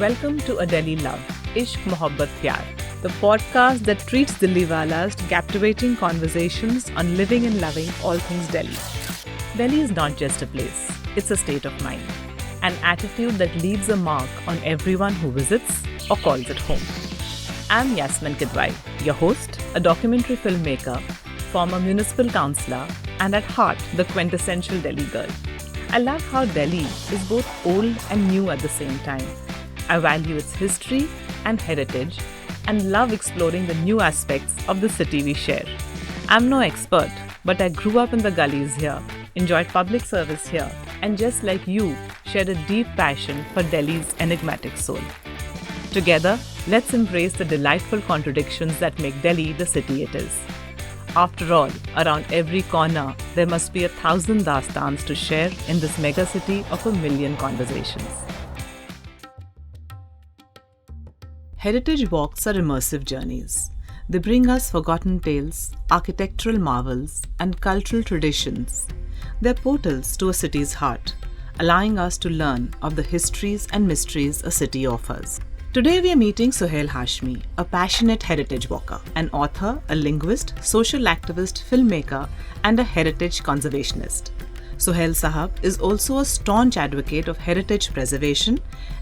Welcome to A Delhi Love, Ishq Mohabbat Pyar, the podcast that treats Delhiwalas to captivating conversations on living and loving all things Delhi. Delhi is not just a place, it's a state of mind, an attitude that leaves a mark on everyone who visits or calls it home. I'm Yasmin Kidwai, your host, a documentary filmmaker, former municipal councillor, and at heart, the quintessential Delhi girl. I love how Delhi is both old and new at the same time. I value its history and heritage and love exploring the new aspects of the city we share. I'm no expert, but I grew up in the gullies here, enjoyed public service here, and just like you, shared a deep passion for Delhi's enigmatic soul. Together, let's embrace the delightful contradictions that make Delhi the city it is. After all, around every corner, there must be 1,000 dastans to share in this megacity of a million conversations. Heritage walks are immersive journeys. They bring us forgotten tales, architectural marvels, and cultural traditions. They're portals to a city's heart, allowing us to learn of the histories and mysteries a city offers. Today we are meeting Sohail Hashmi, a passionate heritage walker, an author, a linguist, social activist, filmmaker, and a heritage conservationist. Sohail Sahab is also a staunch advocate of heritage preservation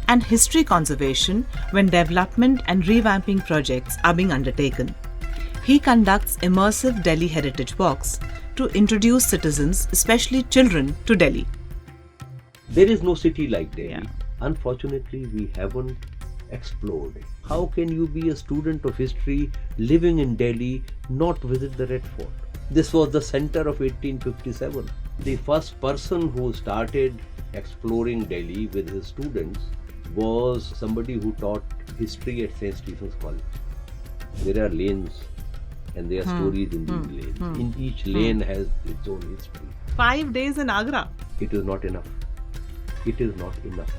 and history conservation when development and revamping projects are being undertaken. He conducts immersive Delhi heritage walks to introduce citizens, especially children, to Delhi. There is no city like Delhi. Yeah. Unfortunately, we haven't explored. How can you be a student of history living in Delhi, not visit the Red Fort? This was the center of 1857. The first person who started exploring Delhi with his students was somebody who taught history at St. Stephen's College. There are lanes and there are stories in these lanes. In each lane has its own history. 5 days in Agra. It is not enough. It is not enough.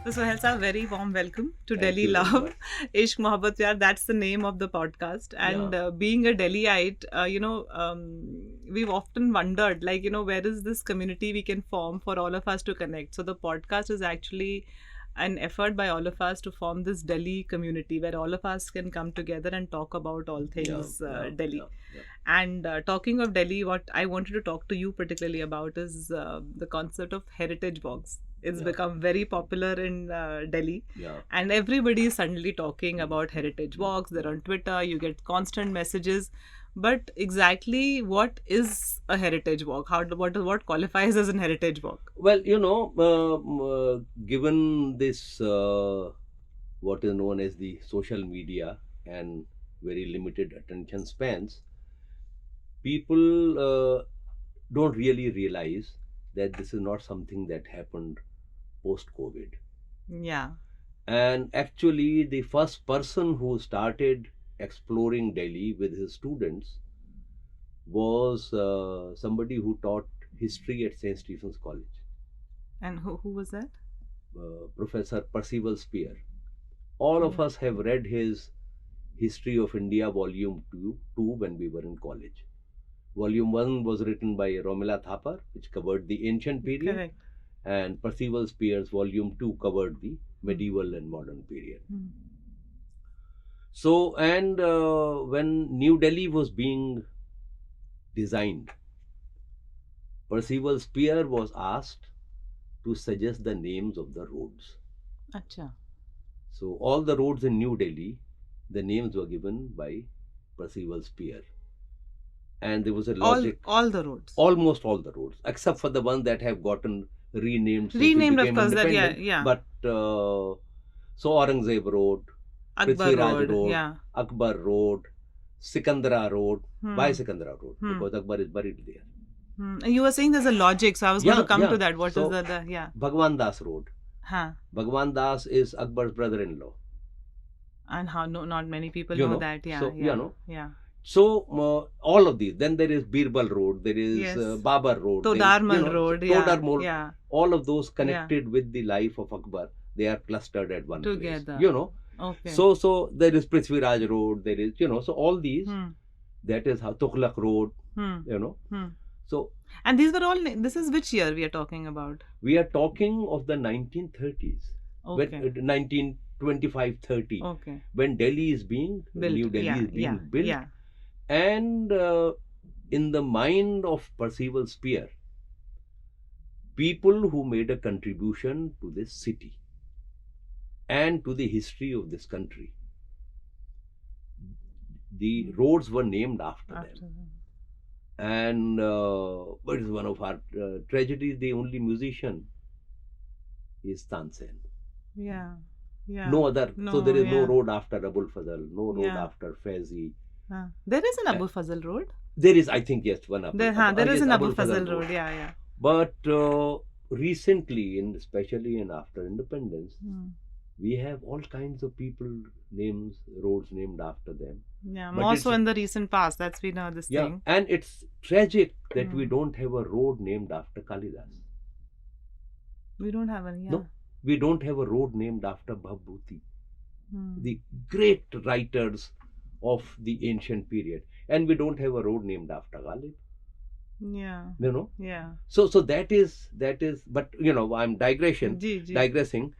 So Sohail sir, very warm welcome to Thank Delhi you very Love, much. Ishq Mohabbat Pyar. That's the name of the podcast. And being a Delhiite, we've often wondered, where is this community we can form for all of us to connect? So the podcast is actually an effort by all of us to form this Delhi community where all of us can come together and talk about all things Delhi. And talking of Delhi, what I wanted to talk to you particularly about is the concept of heritage walks. It's become very popular in Delhi, and everybody is suddenly talking about heritage walks. They're on Twitter, you get constant messages. But exactly what is a heritage walk? What qualifies as a heritage walk? Well, given this, what is known as the social media and very limited attention spans, people don't really realize that this is not something that happened post-COVID. Yeah. And actually, the first person who started exploring Delhi with his students was somebody who taught history at St. Stephen's College. And who was that? Professor Percival Spear. All of us have read his History of India Volume 2 when we were in college. Volume 1 was written by Romila Thapar, which covered the ancient period. Correct. And Percival Spear's Volume 2 covered the medieval and modern period. So, and when New Delhi was being designed, Percival Spear was asked to suggest the names of the roads. Acha. So, all the roads in New Delhi, the names were given by Percival Spear. And there was a logic. All the roads. Almost all the roads, except for the ones that have gotten renamed. Renamed, of course, that, yeah. But, so Aurangzeb Road, Akbar Prithviraj Road, yeah. Akbar Road, Sikandra Road. Why Sikandra Road? Because Akbar is buried there. And you were saying there's a logic, so I was going to come to that. What is the Bhagwan Das Road. Bhagwan Das is Akbar's brother-in-law. And how not many people know that. Yeah. So, Yeah. So, all of these. Then there is Birbal Road, there is Babar Road. Todarmal Road. Todarmal. Yeah. All of those connected with the life of Akbar, they are clustered at one together. place. Okay. So there is Prithviraj Road, there is, so all these, that is how Tughlaq Road, So And these were all, this is which year we are talking about? we are talking of the 1930s, when Okay. 1925-30, Okay. when Delhi is being, Built. New Delhi Yeah, is yeah, being built, yeah. and in the mind of Percival Spear, people who made a contribution to this city and to the history of this country, the roads were named after them. After that. And but it's one of our tragedies. The only musician is Tansen. Yeah. Yeah. No other. So No, there is no yeah. road after Abul Fazal, no road Yeah. after Faizi. There is an Uh, Abu Fazal Road. There is, I think, yes, one There is yes, an Abu Abul Fazal Fazal Road. Road. Yeah, yeah. But recently, especially in after independence, we have all kinds of people names, roads named after them. Yeah, But more so it's- in the recent past. That's been this Yeah, thing. and it's tragic that we don't have a road named after Kalidas. We don't have any. Yeah. No, we don't have a road named after Bhabhuti, the great writers of the ancient period, and we don't have a road named after Ghalib. Yeah. You know. Yeah. So that is. But I'm digressing.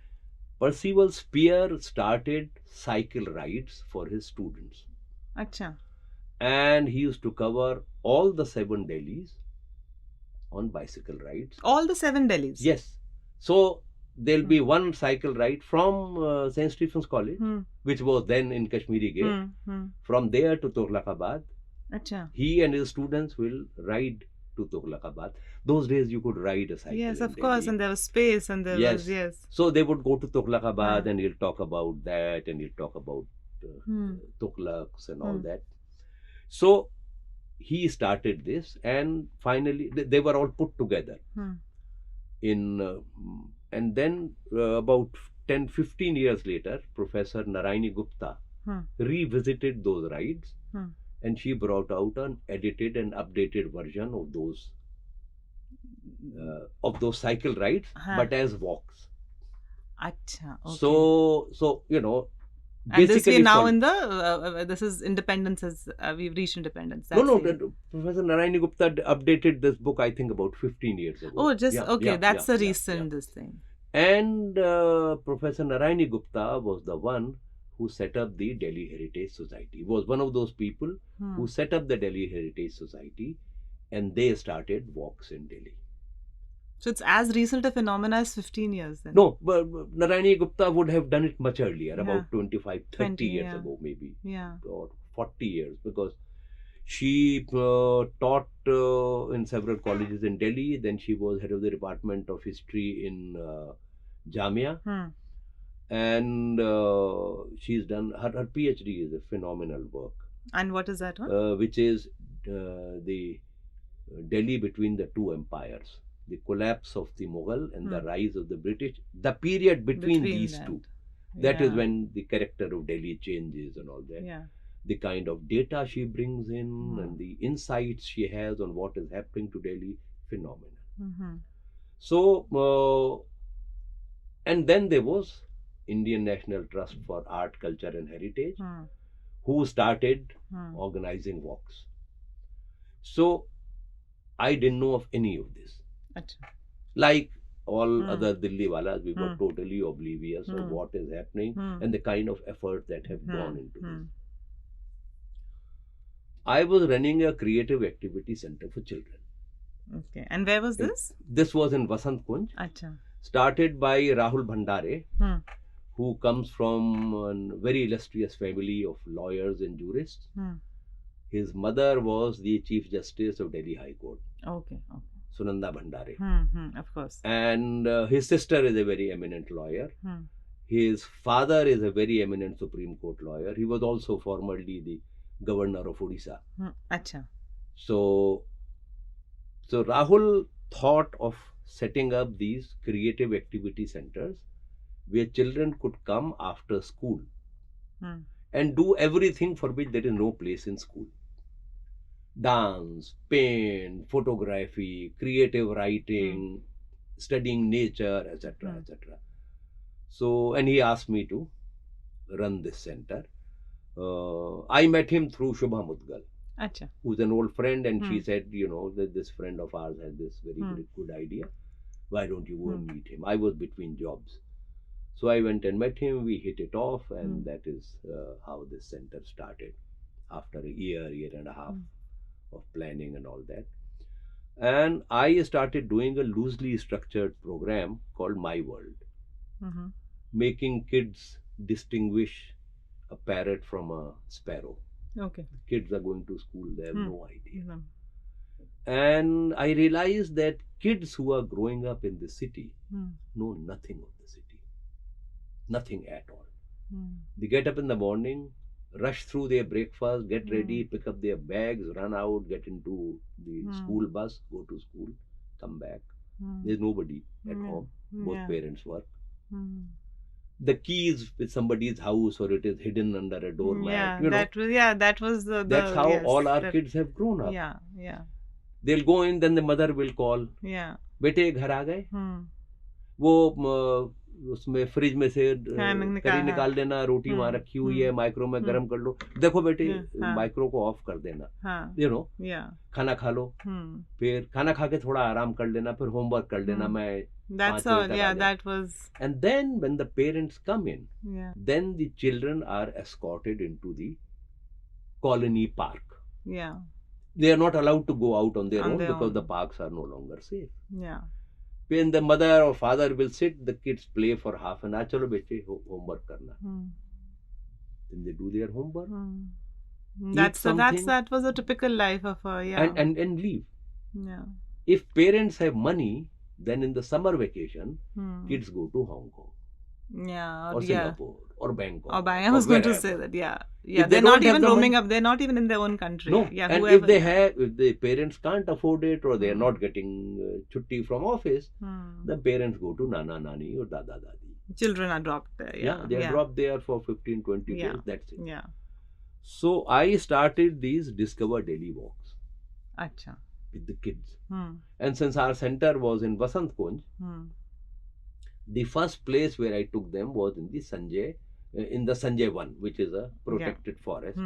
Percival Spear started cycle rides for his students, Acha. and he used to cover all the 7 Delhis on bicycle rides. All the 7 Delhis. Yes. So there'll be one cycle ride from St. Stephen's College, which was then in Kashmiri Gate. From there to Tughlaqabad. Acha. He and his students will ride to Tughlaqabad. Those days you could ride a cycle. Yes, in of course, Delhi. and there was space, and there was So they would go to Tughlaqabad, and he'll talk about that, and he'll talk about Tughlaqs and all that. So he started this, and finally they were all put together in, and then about 10-15 years later, Professor Narayani Gupta revisited those rides, and she brought out an edited and updated version of those cycle rides, but as walks. Acha. Okay. So and this we basically now in the this is independence, as we've reached independence. That's Professor Narayani Gupta updated this book, I think, about 15 years ago. Oh, just okay. That's a recent this thing. And Professor Narayani Gupta was the one who set up the Delhi Heritage Society. He was one of those people who set up the Delhi Heritage Society, and they started walks in Delhi. So it's as recent a phenomena as 15 years then? No, but Narayani Gupta would have done it much earlier, about 25-30 years ago maybe, or 40 years, because she taught in several colleges in Delhi. Then she was head of the Department of History in Jamia. And she's done, her PhD is a phenomenal work. And what is that one? Which is the Delhi between the two empires. The collapse of the Mughal and the rise of the British, the period between these two. That is when the character of Delhi changes and all that. The kind of data she brings in and the insights she has on what is happening to Delhi, phenomenal. So, and then there was Indian National Trust for Art, Culture and Heritage, who started organizing walks. So, I didn't know of any of this. Like all other Delhi walas, we were totally oblivious of what is happening and the kind of efforts that have gone into this. I was running a creative activity center for children. Okay. And where was this? This was in Vasant Kunj. Started by Rahul Bhandare, who comes from a very illustrious family of lawyers and jurists. His mother was the Chief Justice of Delhi High Court. Okay. Sunanda Bhandare. Of course. And his sister is a very eminent lawyer. His father is a very eminent Supreme Court lawyer. He was also formerly the governor of Odisha. So Rahul thought of setting up these creative activity centers where children could come after school and do everything for which there is no place in school. Dance, paint, photography, creative writing, studying nature, etc., etc. So, and he asked me to run this center. I met him through Shubha Mudgal. Acha. who's an old friend, and she said, that this friend of ours has this very good idea. Why don't you go and meet him? I was between jobs. So I went and met him. We hit it off, and that is how this center started after a year and a half of planning and all that. And I started doing a loosely structured program called My World, making kids distinguish a parrot from a sparrow. Okay. Kids are going to school, they have no idea. And I realized that kids who are growing up in the city know nothing of the city. Nothing at all. They get up in the morning, rush through their breakfast, get ready, pick up their bags, run out, get into the school bus, go to school, come back. There's nobody at home. Both parents work. The key is with somebody's house, or it is hidden under a doormat. That was the that's how yes, all our kids have grown up. Yeah. They'll go in, then the mother will call. Yeah. बेटे घर आ गए? वो उसमें fridge में से करी निकाल देना, रोटी वहां रखी हुई है, माइक्रो में गर्म कर लो, देखो बेटे माइक्रो को ऑफ कर देना, खाना खा लो, फिर खाना खा के थोड़ा आराम कर लेना, फिर होमवर्क कर लेना, मैं That's all. That was. And then when the parents come in, then the children are escorted into the colony park. Yeah. They are not allowed to go out on their own because the parks are no longer safe. Yeah. When the mother or father will sit, the kids play for half an hour. Chalo beche, homework karna. Then they do their homework. That was a typical life of and leave. Yeah. If parents have money, then in the summer vacation, kids go to Hong Kong. Yeah. Or Singapore. Or Bangkok. I was going to say that. Yeah. They're not even roaming up. They're not even in their own country. No. Yeah, and whoever, if the parents can't afford it, or they are not getting chutti from office, the parents go to Nana Nani or Dada Dadi. Children are dropped there. They are dropped there for 15, 20 days. That's it. Yeah. So I started these Discover Delhi walks. Acha. With the kids. And since our center was in Vasant Kunj, the first place where I took them was in the Sanjay 1, which is a protected forest.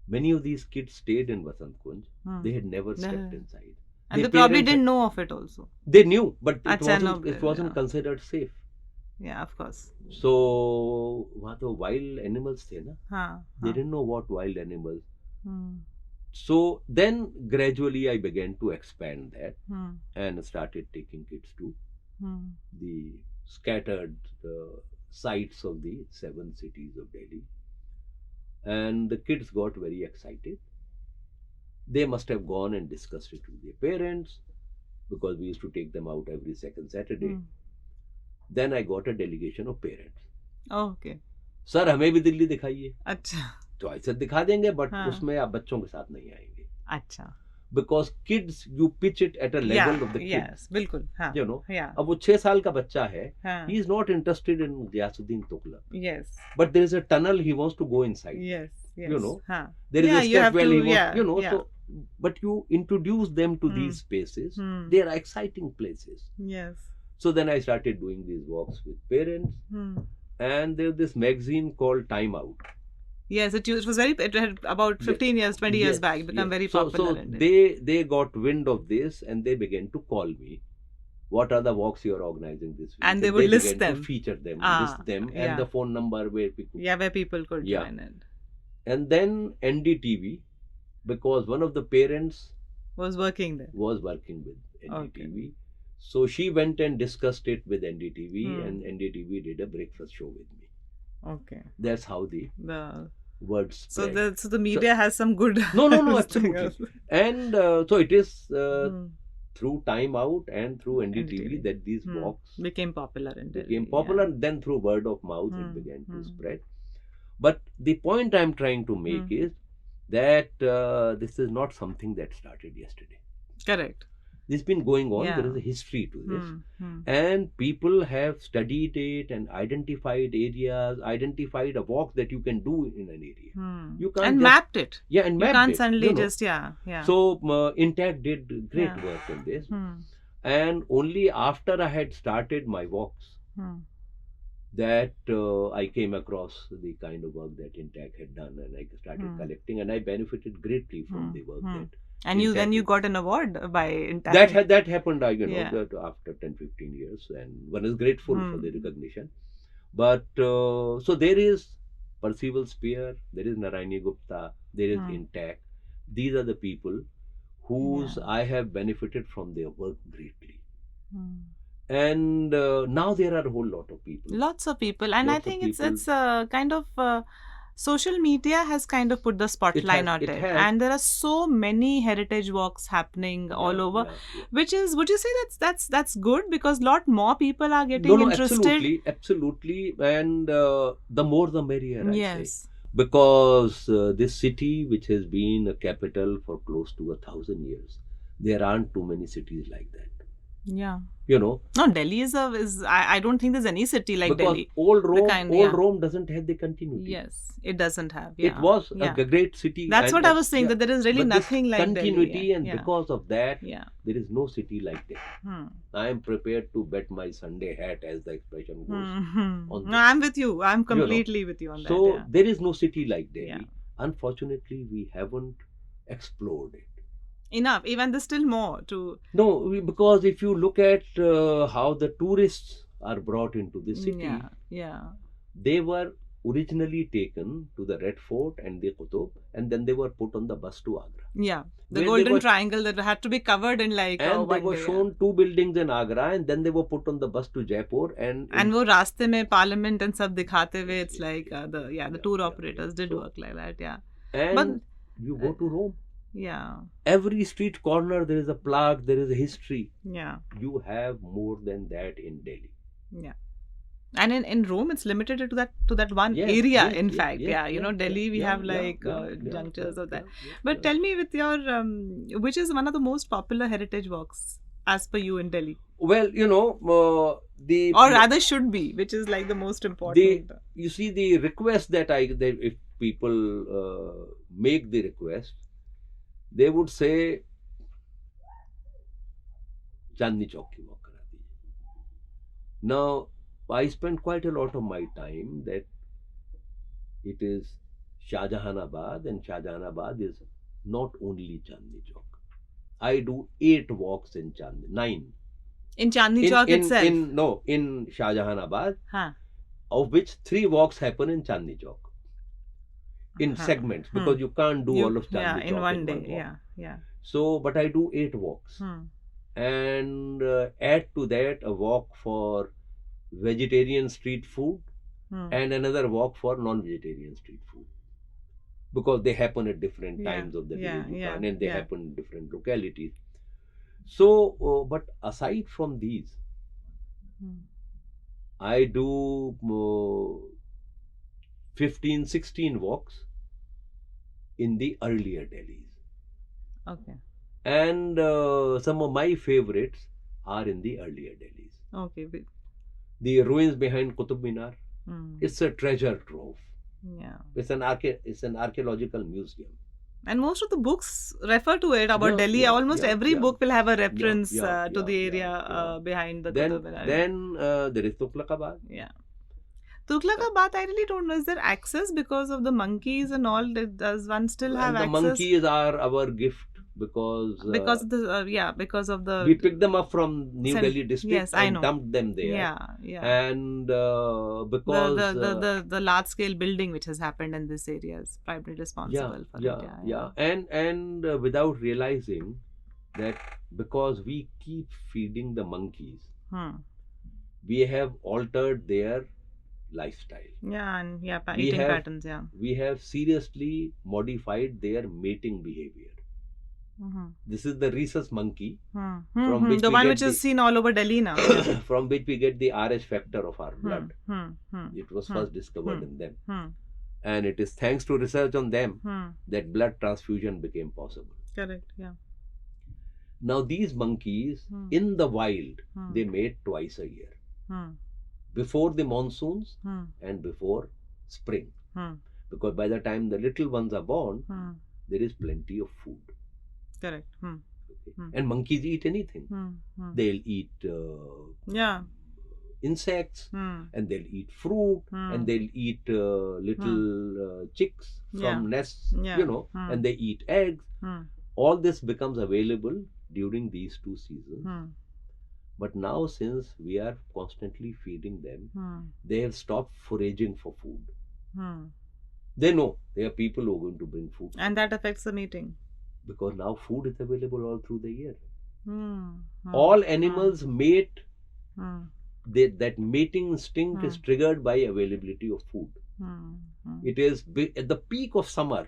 Many of these kids stayed in Vasant Kunj. They had never stepped inside. And they probably didn't know of it also. They knew, but it wasn't considered safe. Yeah, of course. So, वहाँ तो wild animals थे ना. They didn't know what wild animals. So then gradually I began to expand that and started taking kids to the scattered sites of the 7 cities of Delhi. And the kids got very excited. They must have gone and discussed it with their parents, because we used to take them out every second Saturday. Then I got a delegation of parents. Oh, okay. Sir हमें भी दिल्ली दिखाइए. अच्छा. तो ऐसे दिखा देंगे, but उसमें आप बच्चों के साथ नहीं आएंगे. अच्छा. Because kids, you pitch it at a level of the kids. Yes, बिल्कुल. You know. अब वो 6 साल का बच्चा है. He is not interested in Ghyasuddin Tughlaq. Yes. But there is a tunnel he wants to go inside. Yes. You know. There is a step where he wants. You know. So, but you introduce them to these spaces. They are exciting places. Yes. So then I started doing these walks with parents. And there's this magazine called Time Out. Yes, it had about 15 years, 20 years back, become very popular. So they got wind of this, and they began to call me. What are the walks you are organizing this week? And they would list them. To feature them, list them, and the phone number where people could join it. And then NDTV, because one of the parents was working there. Was working with NDTV. Okay. So she went and discussed it with NDTV, and NDTV did a breakfast show with me. Okay. That's how the words spread. So the media has some good... No, absolutely. And so it is through Time Out and through NDTV that these walks became popular in Delhi. Became popular, then through word of mouth it began to spread. But the point I'm trying to make is that this is not something that started yesterday. Correct. This has been going on. There is a history to this. And people have studied it and identified areas, identified a walk that you can do in an area. You can't mapped it. Yeah, and mapped it. You can't suddenly just, So, Intact did great work in this. And only after I had started my walks, that I came across the kind of work that Intac had done, and I started collecting, and I benefited greatly from the work that And you then Intac. you got an award by Intact. That happened, Yeah. that after 10-15 years, and one is grateful for the recognition. But so there is Percival Spear, there is Narayani Gupta, there is Intac. These are the people whose I have benefited from their work greatly. And now there are a whole lot of people. Lots of people, and I Lots of think people. it's kind of social media has kind of put the spotlight on it, has. and there are so many heritage walks happening all over, which is, would you say that's good, because lot more people are getting interested? Absolutely, and the more the merrier, I Yes. say, because this city, which has been a capital for close to 1,000 years, there aren't too many cities like that. Yeah. No, Delhi is I don't think there's any city like because Delhi. old Rome doesn't have the continuity. Yes, it doesn't have. It was a great city. That's what I was saying, that there is really but nothing like continuity, Delhi. and because of that, there is no city like Delhi. I am prepared to bet my Sunday hat, as the expression goes. No, I'm with you. I'm completely with you on that. So there is no city like Delhi. Unfortunately, we haven't explored it enough. Even there's still more to. No, because if you look at how the tourists are brought into the city, they were originally taken to the Red Fort and the Qutub, and then they were put on the bus to Agra. Yeah, the Golden Triangle that had to be covered in like and they were shown 2 buildings in Agra, and then they were put on the bus to Jaipur, and wo raaste mein Parliament and sab dikhate hue, it's like the tour operators did work like that. And but you go to Rome. Every street corner there is a plaque, there is a history. You have more than that in Delhi. And in Rome it's limited to that one area. In fact, Delhi we have like junctures of that. But tell me, with your which is one of the most popular heritage walks as per you in Delhi? Well, the or rather should be, which is like the most important. You see, the request that if people make the request, they would say Chandni Chowk ki walk kara dijiye. Now, I spend quite a lot of my time that it is Shahjahanabad, and Shahjahanabad is not only Chandni Chowk. I do 8 walks in 9. In Chandni Chowk itself? In Shahjahanabad, of which 3 walks happen in Chandni Chowk. In segments, because you can't do all of Chandni Chowk in one day. So, but I do 8 walks. And add to that a walk for vegetarian street food and another walk for non-vegetarian street food, because they happen at different times of the day, and they happen in different localities. So, but aside from these, I do 15-16 walks in the earlier Delhis. Okay. And some of my favorites are in the earlier Delhis. Okay. The ruins behind Qutub Minar, it's a treasure trove. It's an archaeological museum. And most of the books refer to it about Delhi. Almost every book will have a reference to the area behind the Qutub Minar. Then there is Tughlaqabad. Tughlaqabad, I really don't know. Is there access because of the monkeys and all? Does one still have access? The monkeys are our gift, because of the we picked them up from New Delhi district and dumped them there. And because the large scale building which has happened in this area is primarily responsible for it. And without realizing that, because we keep feeding the monkeys, we have altered their lifestyle. Eating patterns. We have seriously modified their mating behavior. This is the rhesus monkey, from which the one which is seen all over Delhi now. From which we get the RH factor of our blood. It was first discovered in them. And it is thanks to research on them that blood transfusion became possible. Correct, Now these monkeys in the wild, they mate twice a year. Before the monsoons and before spring. Because by the time the little ones are born, there is plenty of food. Correct. And monkeys eat anything. They'll eat insects, Hmm. and they'll eat fruit, and they'll eat little chicks from nests, Yeah. and they eat eggs. All this becomes available during these 2 seasons. But now, since we are constantly feeding them, they have stopped foraging for food. They know there are people who are going to bring food. And that affects the mating. Because now food is available all through the year. All Animals mate. Hmm. That mating instinct is triggered by availability of food. It is at the peak of summer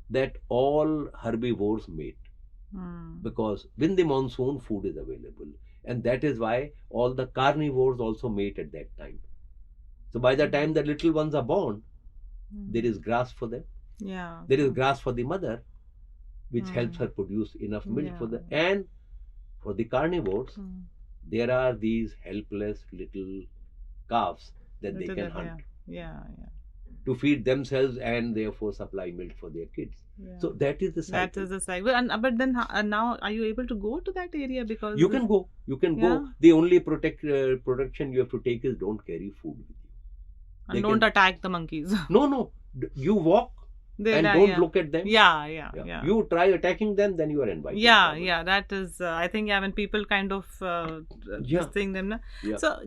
that all herbivores mate. Because when the monsoon, food is available. And that is why all the carnivores also mate at that time. So by the time the little ones are born, there is grass for them. Yeah. There is grass for the mother, which helps her produce enough milk for the. And for the carnivores, there are these helpless little calves that they can hunt to feed themselves and therefore supply milk for their kids. So that is the cycle. That is the cycle. But then now, are you able to go to that area? Because you can go. You can go. The only protection you have to take is don't carry food with you. And don't attack the monkeys. No. You walk and don't look at them. Yeah. You try attacking them, then you are invited. Yeah. That is, I think, when people kind of this thing them. Yeah. So,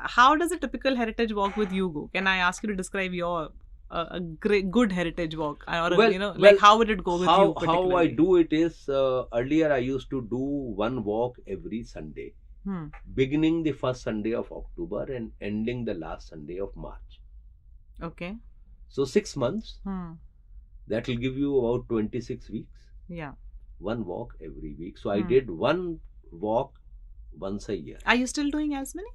how does a typical heritage walk with you go? Can I ask you to describe your a good heritage walk, or how would it go with you? How I do it is, earlier I used to do one walk every Sunday, beginning the first Sunday of October and ending the last Sunday of March. Okay. So 6 months, that will give you about 26 weeks. Yeah. One walk every week. So I did one walk once a year. Are you still doing as many?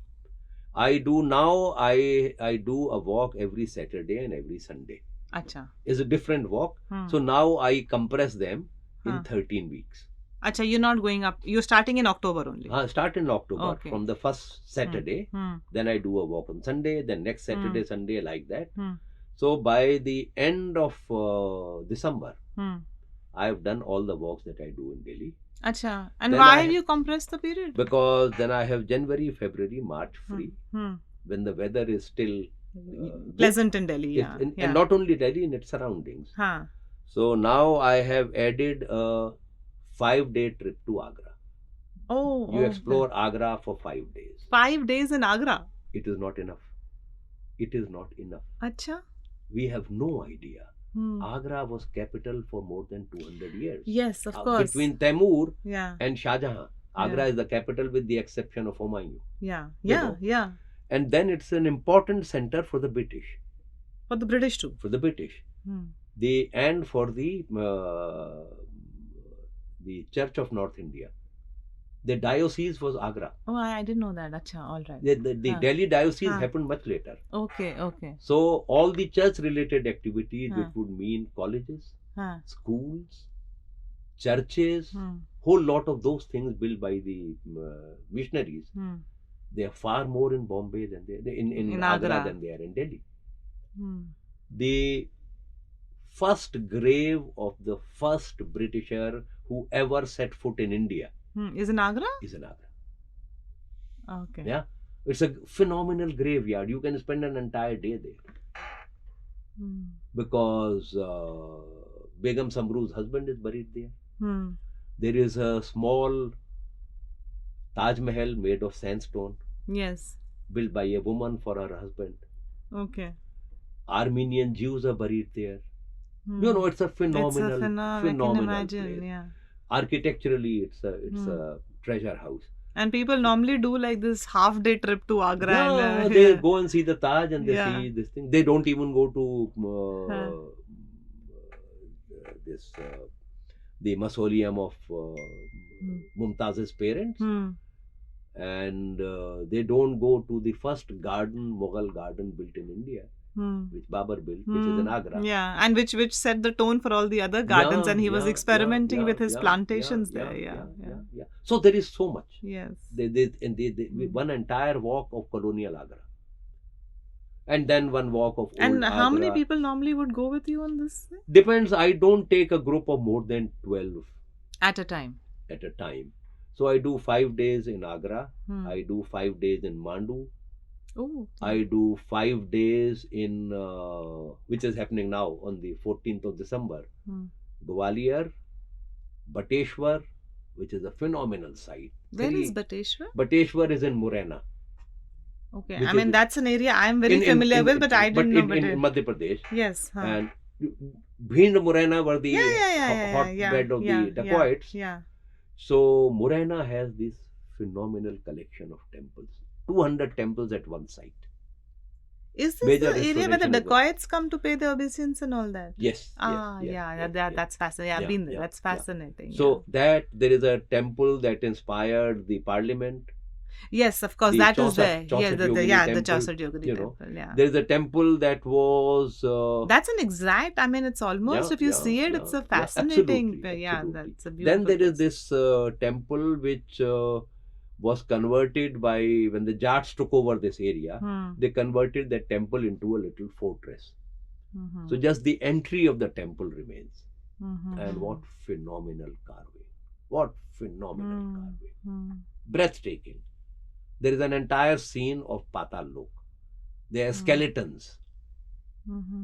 I do now. I do a walk every Saturday and every Sunday. Acha. It's a different walk. So now I compress them in 13 weeks. Acha, you're not going up. You're starting in October only. Start in October from the first Saturday. Then I do a walk on Sunday. Then next Saturday, Sunday, like that. So by the end of December, I have done all the walks that I do in Delhi. Acha. And then why have you compressed the period? Because then I have January, February, March free, when the weather is still pleasant in Delhi. And not only Delhi, in its surroundings. So now I have added a 5-day trip to Agra. You explore Agra for 5 days. 5 days in Agra? It is not enough. It is not enough. Acha. We have no idea. Agra was capital for more than 200 years. Yes, of course. Between Taimur and Shah Jahan, Agra is the capital with the exception of Humayun. Yeah. And then it's an important center for the British. For the British too? For the British. And for the Church of North India. The diocese was Agra. Oh, I didn't know that. Acha, all right. The Delhi diocese happened much later. Okay. So all the church-related activities, which would mean colleges, schools, churches, whole lot of those things built by the missionaries. They are far more in Bombay than they are in Agra than they are in Delhi. The first grave of the first Britisher who ever set foot in India is in Agra? Is in Agra. Okay. Yeah. It's a phenomenal graveyard. You can spend an entire day there. Because Begum Samru's husband is buried there. There is a small Taj Mahal made of sandstone. Yes. Built by a woman for her husband. Okay. Armenian Jews are buried there. It's a phenomenal, I can imagine, place. Architecturally, it's a treasure house. And people normally do like this half-day trip to Agra. Yeah, they go and see the Taj and they see this thing. They don't even go to the mausoleum of Mumtaz's parents. And they don't go to the first Mughal garden built in India. Which Babur built, which is in Agra. Yeah, and which set the tone for all the other gardens, and he was experimenting with his plantations there. Yeah. So there is so much. Yes. They one entire walk of colonial Agra, and then one walk of old And how Agra. many people normally would go with you on this thing? Depends. I don't take a group of more than 12 at a time. So I do 5 days in Agra. Hmm. I do 5 days in Mandu. Oh. I do 5 days in which is happening now on the 14th of December. Hmm. Gwalior, Bateshwar, which is a phenomenal site. Where is Bateshwar? Bateshwar is in Morena. Okay, Which I mean is that's an area I'm very familiar with, but I didn't know. in Madhya Pradesh. Yes. Huh. And Bhind, Morena were the hotbed of the dacoits. Yeah. So Morena has this phenomenal collection of temples. 200 temples at one site. Is this Major the area where the restoration of dacoits come to pay the obeisance and all that? Yes. That's fascinating. I've been there. Yeah, That's fascinating. So that there is a temple that inspired the parliament. Yes, of course, The that is there. Chaucer The temple, Chaucer Yogini temple. Yeah. There is a temple that was. That's an exact. I mean, it's almost if you see it, it's a fascinating. Absolutely. That's a beautiful. Then there is this temple which was converted by when the Jats took over this area. They converted that temple into a little fortress. So just the entry of the temple remains. And what phenomenal carving! What phenomenal carving! Breathtaking. There is an entire scene of Patal Lok. There are skeletons.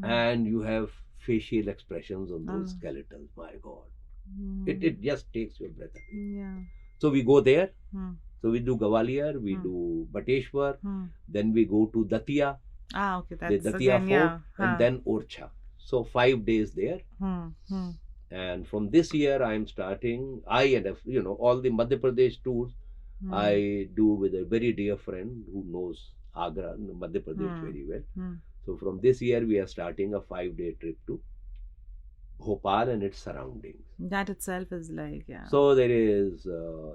And you have facial expressions on those skeletons. My God. It just takes your breath away. Yeah. So we go there. So we do Gwalior, we do Bateshwar, then we go to Datia. Okay, The Datia Fort, and then Orcha. So 5 days there. And from this year, I am starting. I and all the Madhya Pradesh tours I do with a very dear friend who knows Agra, Madhya Pradesh very well. So from this year, we are starting a 5-day trip to Bhopal and its surroundings. That itself is like, yeah. So there is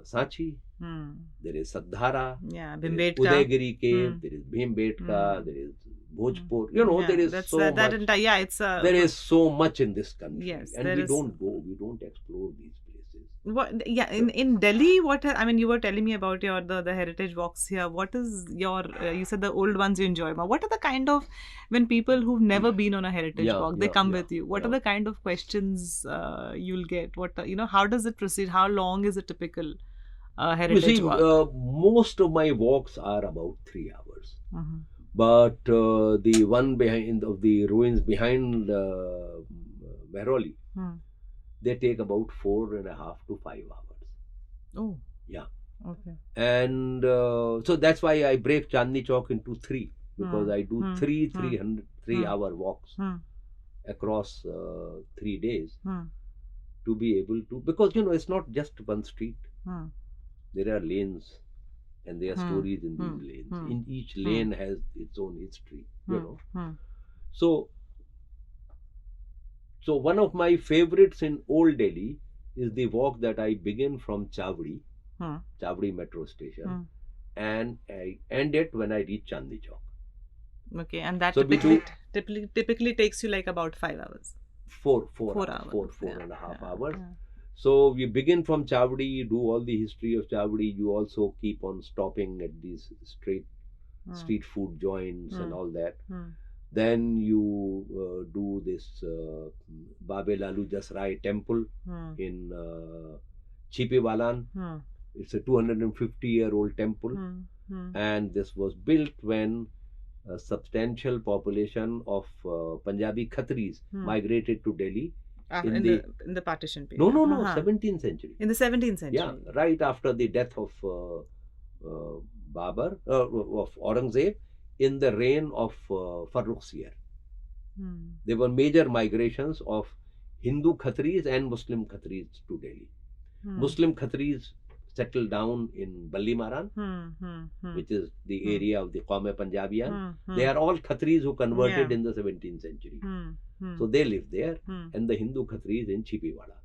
Sanchi, there is Sadhara, Bhimbetka, Udaygiri cave, there is Bhimbetka, there is Bhojpur. There is so much. There is so much in this country, and we don't explore these places. In Delhi, you were telling me about the heritage walks here. What is your you said the old ones you enjoy more. What are the kind of, when people who've never been on a heritage walk, they come with you, what are the kind of questions you'll get? How does it proceed? How long is a typical heritage walk? Most of my walks are about 3 hours. But the one behind of the ruins behind Mehroli, they take about 4.5 to 5 hours. Oh. Yeah. Okay. And so that's why I break Chandni Chowk into 3, because I do 3-hour walks across 3 days to be able to, because it's not just one street. There are lanes. And there are stories in these lanes. In each lane has its own history, So one of my favorites in Old Delhi is the walk that I begin from Chavdi metro station, and I end it when I reach Chandni Chowk. Okay, and that typically takes you like about 5 hours. 4 and a half hours. Yeah. So we begin from Chavdi, you do all the history of Chavdi. You also keep on stopping at these street food joints and all that. Then you do this Babe Lalu Jasrai temple in Chipiwalan. It's a 250-year-old temple. And this was built when a substantial population of Punjabi Khatris migrated to Delhi. In the partition period. No, 17th century. In the 17th century. Yeah, right after the death of Babur, of Aurangzeb, in the reign of Farrukhsiyar. There were major migrations of Hindu Khatris and Muslim Khatris to Delhi. Muslim Khatris settled down in Ballimaran, which is the area of the Qawm-e Punjabiyan. They are all Khatris who converted in the 17th century. So they live there, and the Hindu Khatris in Chipiwala.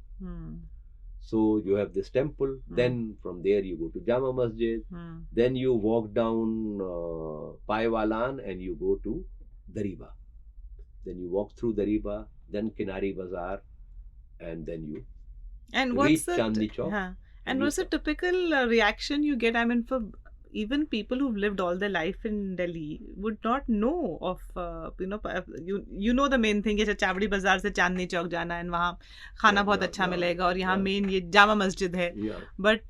So you have this temple. Then from there you go to Jama Masjid. Then you walk down Paiwalan and you go to Dariba. Then you walk through Dariba, then Kinari Bazaar, and then you reach Chandni Chowk. And what's the typical reaction you get? I mean, for even people who've lived all their life in Delhi would not know of, you know the main thing is चावड़ी बाजार से चांदनी चौक जाना and वहाँ खाना बहुत अच्छा मिलेगा और यहाँ main ये जामा मस्जिद है. But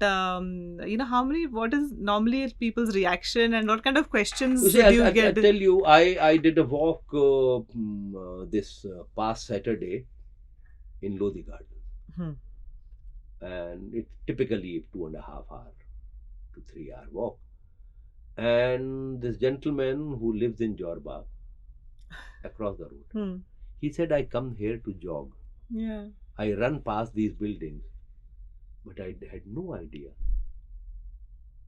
what is normally people's reaction and what kind of questions you see, did you I get? tell you, I did a walk this past Saturday in Lodi Garden. And it's typically 2.5 hour to 3 hour walk. And this gentleman who lives in Jorba, across the road, he said, I come here to jog. Yeah. I run past these buildings, but I had no idea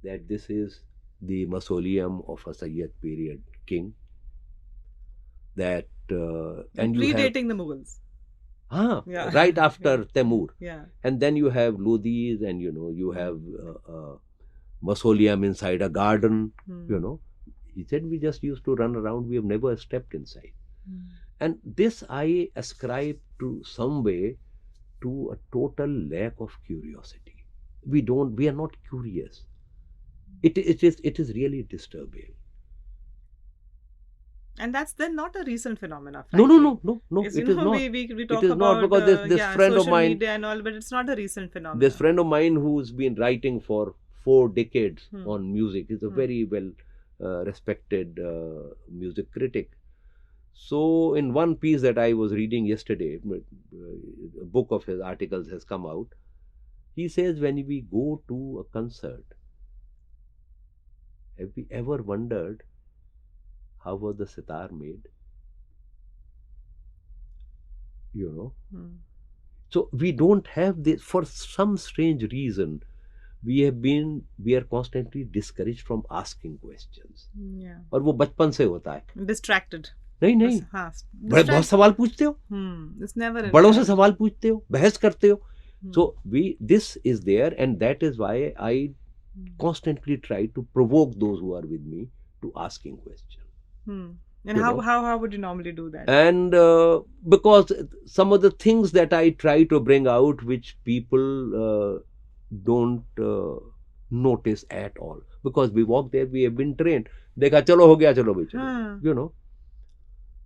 that this is the mausoleum of a Sayyid period king. That and predating the Mughals. Right after Temur. Yeah. And then you have Lodis, and you have mausoleum inside a garden. He said, we just used to run around, we have never stepped inside. And this I ascribe to some way to a total lack of curiosity. We are not curious. It is really disturbing. And that's then not a recent phenomenon. No. It's, it is not. We talk it is about not, because this friend of mine, media and all, but it's not a recent phenomenon. This friend of mine who's been writing for 4 decades on music is a very well respected music critic. So in one piece that I was reading yesterday, a book of his articles has come out. He says, when we go to a concert, have we ever wondered how was the sitar made? So we don't have this. For some strange reason, we are constantly discouraged from asking questions. Yeah. और वो बचपन से होता है. Distracted. नहीं. बहुत सवाल पूछते हो. It's never. बड़ों से सवाल पूछते हो, बहस करते हो. So this is there, and that is why I constantly try to provoke those who are with me to asking questions. And how would you normally do that? And because some of the things that I try to bring out, which people don't notice at all, because we walk there, we have been trained. Dekha, chalo ho gaya, chalo bhai chalo.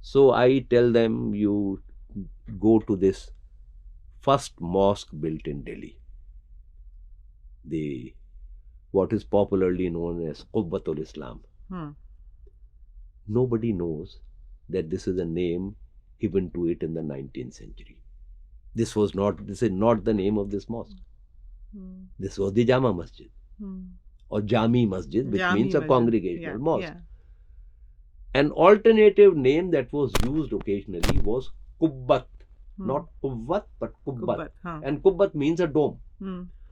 So I tell them, you go to this first mosque built in Delhi, what is popularly known as Qubbatul Islam. Nobody knows that this is a name given to it in the 19th century. This is not the name of this mosque. This was the Jama Masjid, or Jami Masjid, which means a congregational mosque. An alternative name that was used occasionally was Qubbat, not Qubbat, but Qubbat. And Qubbat means a dome.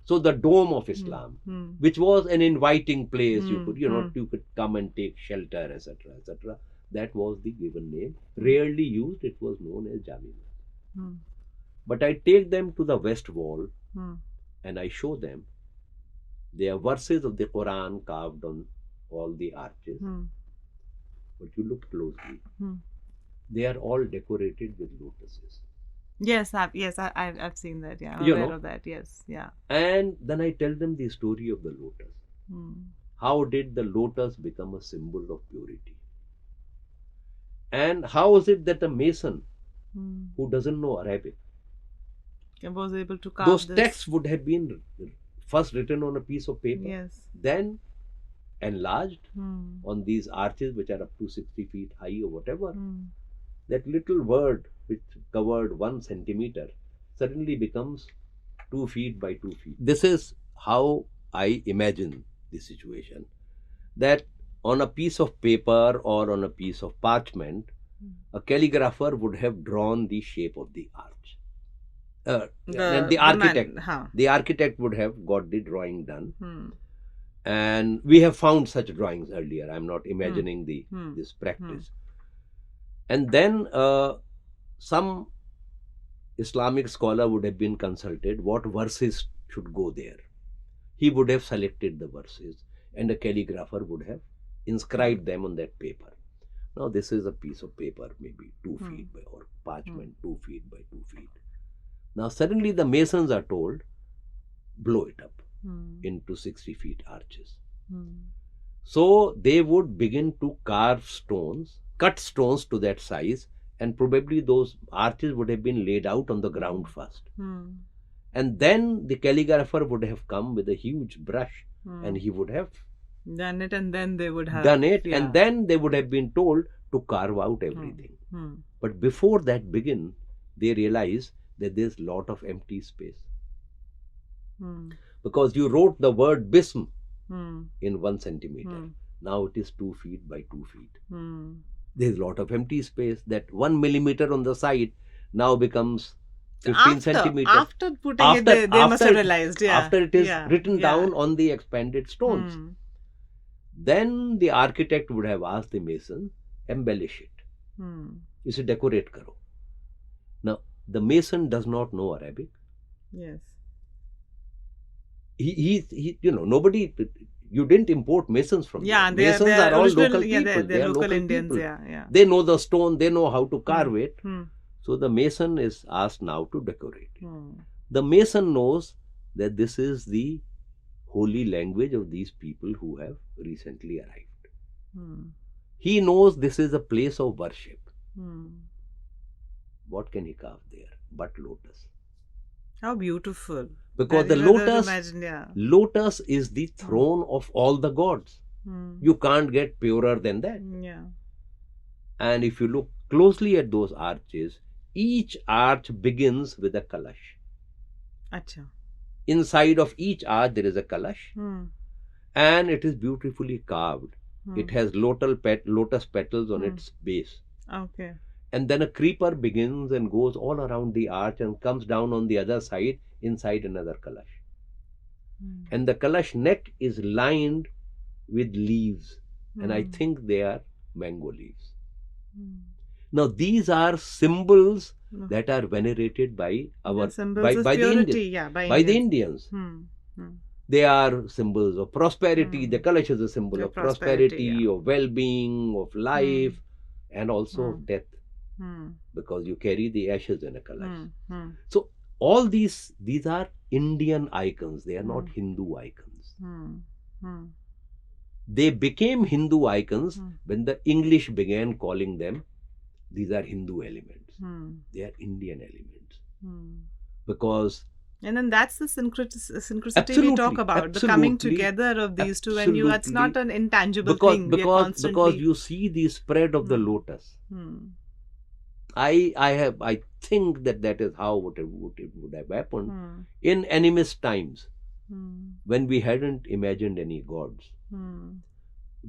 So the dome of Islam, which was an inviting place, you could come and take shelter, etc., etc. That was the given name. Rarely used, it was known as Jami. But I take them to the west wall and I show them. There are verses of the Quran carved on all the arches. But you look closely, they are all decorated with lotuses. Yes, I've seen that. Yeah, I'm aware of that. Yes, yeah. And then I tell them the story of the lotus. How did the lotus become a symbol of purity? And how is it that a mason who doesn't know Arabic was able to carve those texts would have been first written on a piece of paper, then enlarged on these arches which are up to 60 feet high or whatever. That little word which covered 1 centimeter suddenly becomes 2 feet by 2 feet. This is how I imagine the situation. That on a piece of paper or on a piece of parchment, a calligrapher would have drawn the shape of the arch. And the architect would have got the drawing done. And we have found such drawings earlier. I'm not imagining this practice. And then some Islamic scholar would have been consulted what verses should go there. He would have selected the verses and a calligrapher would have inscribed them on that paper. Now this is a piece of paper, maybe 2 feet by, or parchment 2 feet by 2 feet. Now suddenly the masons are told, blow it up into 60 feet arches. So they would begin to carve stones, cut stones to that size, and probably those arches would have been laid out on the ground first. And then the calligrapher would have come with a huge brush and he would have done it, and then they would have done it, and then they would have been told to carve out everything. But before that begin, they realize that there's a lot of empty space. Because you wrote the word bism in 1 centimeter. Now it is 2 feet by 2 feet. There's a lot of empty space. That 1 millimeter on the side now becomes 15 centimeters. After putting it, they must have realized. After it is written down on the expanded stones. Then the architect would have asked the mason, embellish it. Ise decorate karo. Now, the mason does not know Arabic. Yes. He nobody, you didn't import masons from there. Masons are all original, local people. They're local Indians, people. They know the stone, they know how to carve it. So the mason is asked now to decorate it. The mason knows that this is the holy language of these people who have recently arrived. He knows this is a place of worship. What can he carve there but lotus? How beautiful. Because the lotus is the throne of all the gods. You can't get purer than that. And if you look closely at those arches, each arch begins with a kalash. Acha. Inside of each arch there is a kalash, and it is beautifully carved. It has lotus petals on its base. Okay. And then a creeper begins and goes all around the arch and comes down on the other side inside another kalash. And the kalash neck is lined with leaves, and I think they are mango leaves. Now these are symbols that are venerated by the Indians. They are symbols of prosperity. The kalash is a symbol of prosperity, of well-being, of life, and also of death. Because you carry the ashes in a kalash. So all these are Indian icons. They are not Hindu icons. They became Hindu icons when the English began calling them, these are Hindu elements. They are Indian elements. Because and then that's the synchronicity we talk about, the coming together of these two, and it's not an intangible thing. Because you see the spread of the lotus. I think that is how it would have happened in animist times, when we hadn't imagined any gods.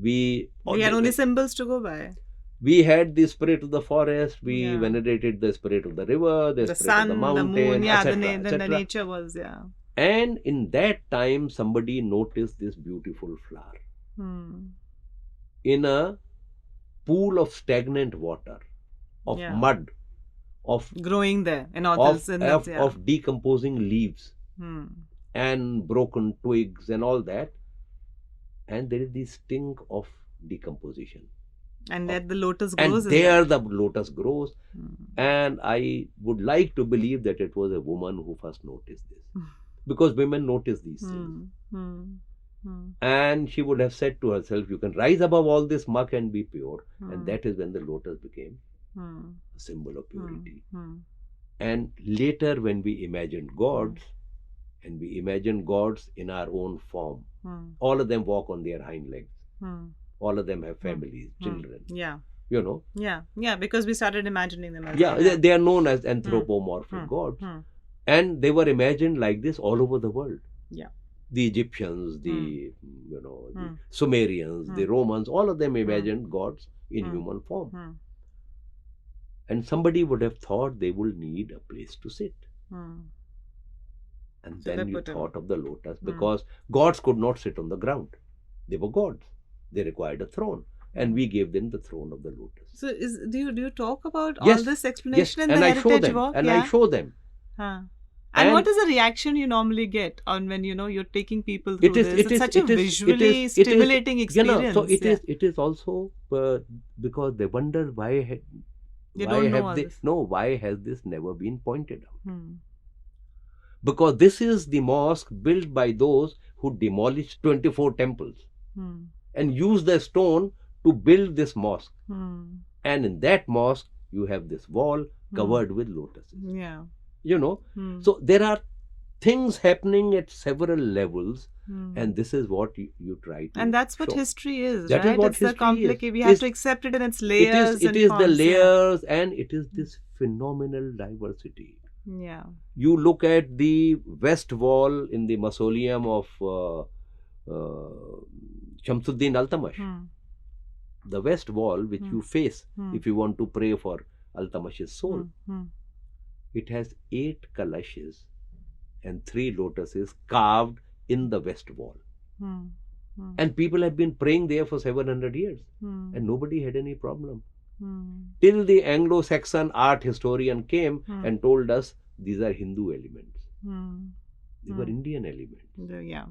We had only symbols to go by. We had the spirit of the forest, we venerated the spirit of the river, the spirit sun, of the mountain, the moon, etc. the nature was, And in that time, somebody noticed this beautiful flower in a pool of stagnant water, of mud, of growing there, and of decomposing leaves and broken twigs and all that. And there is the stink of decomposition. And that the lotus grows. And there the lotus grows. And I would like to believe that it was a woman who first noticed this. Because women notice these things. And she would have said to herself, you can rise above all this muck and be pure. And that is when the lotus became a symbol of purity. And later when we imagined gods, and we imagined gods in our own form, all of them walk on their hind legs. All of them have families, children. You know. Because we started imagining them as they are known as anthropomorphic gods. And they were imagined like this all over the world. The Egyptians, the Sumerians, the Romans, all of them imagined gods in human form. And somebody would have thought they will need a place to sit. And so then you thought of the lotus, because gods could not sit on the ground. They were gods. They required a throne, and we gave them the throne of the lotus. So, do you talk about all this explanation in the heritage walk? I show them. And what is the reaction you normally get on when you're taking people through this? It's such a visually stimulating experience. So it is also because they wonder why has this never been pointed out? Because this is the mosque built by those who demolished 24 temples. and use the stone to build this mosque. And in that mosque, you have this wall covered with lotuses. Yeah. So there are things happening at several levels, and this is what you try to. And that's what show. history is, That right? is what it's the history complicated. is. We have to accept it in its layers. It is the layers, and it is this phenomenal diversity. Yeah. You look at the west wall in the mausoleum of Shamsuddin Altamash. The west wall, which you face if you want to pray for Altamash's soul, it has 8 kalashes and 3 lotuses carved in the west wall. And people have been praying there for 700 years, and nobody had any problem. Till the Anglo-Saxon art historian came and told us these are Hindu elements. They were Indian elements. Yeah.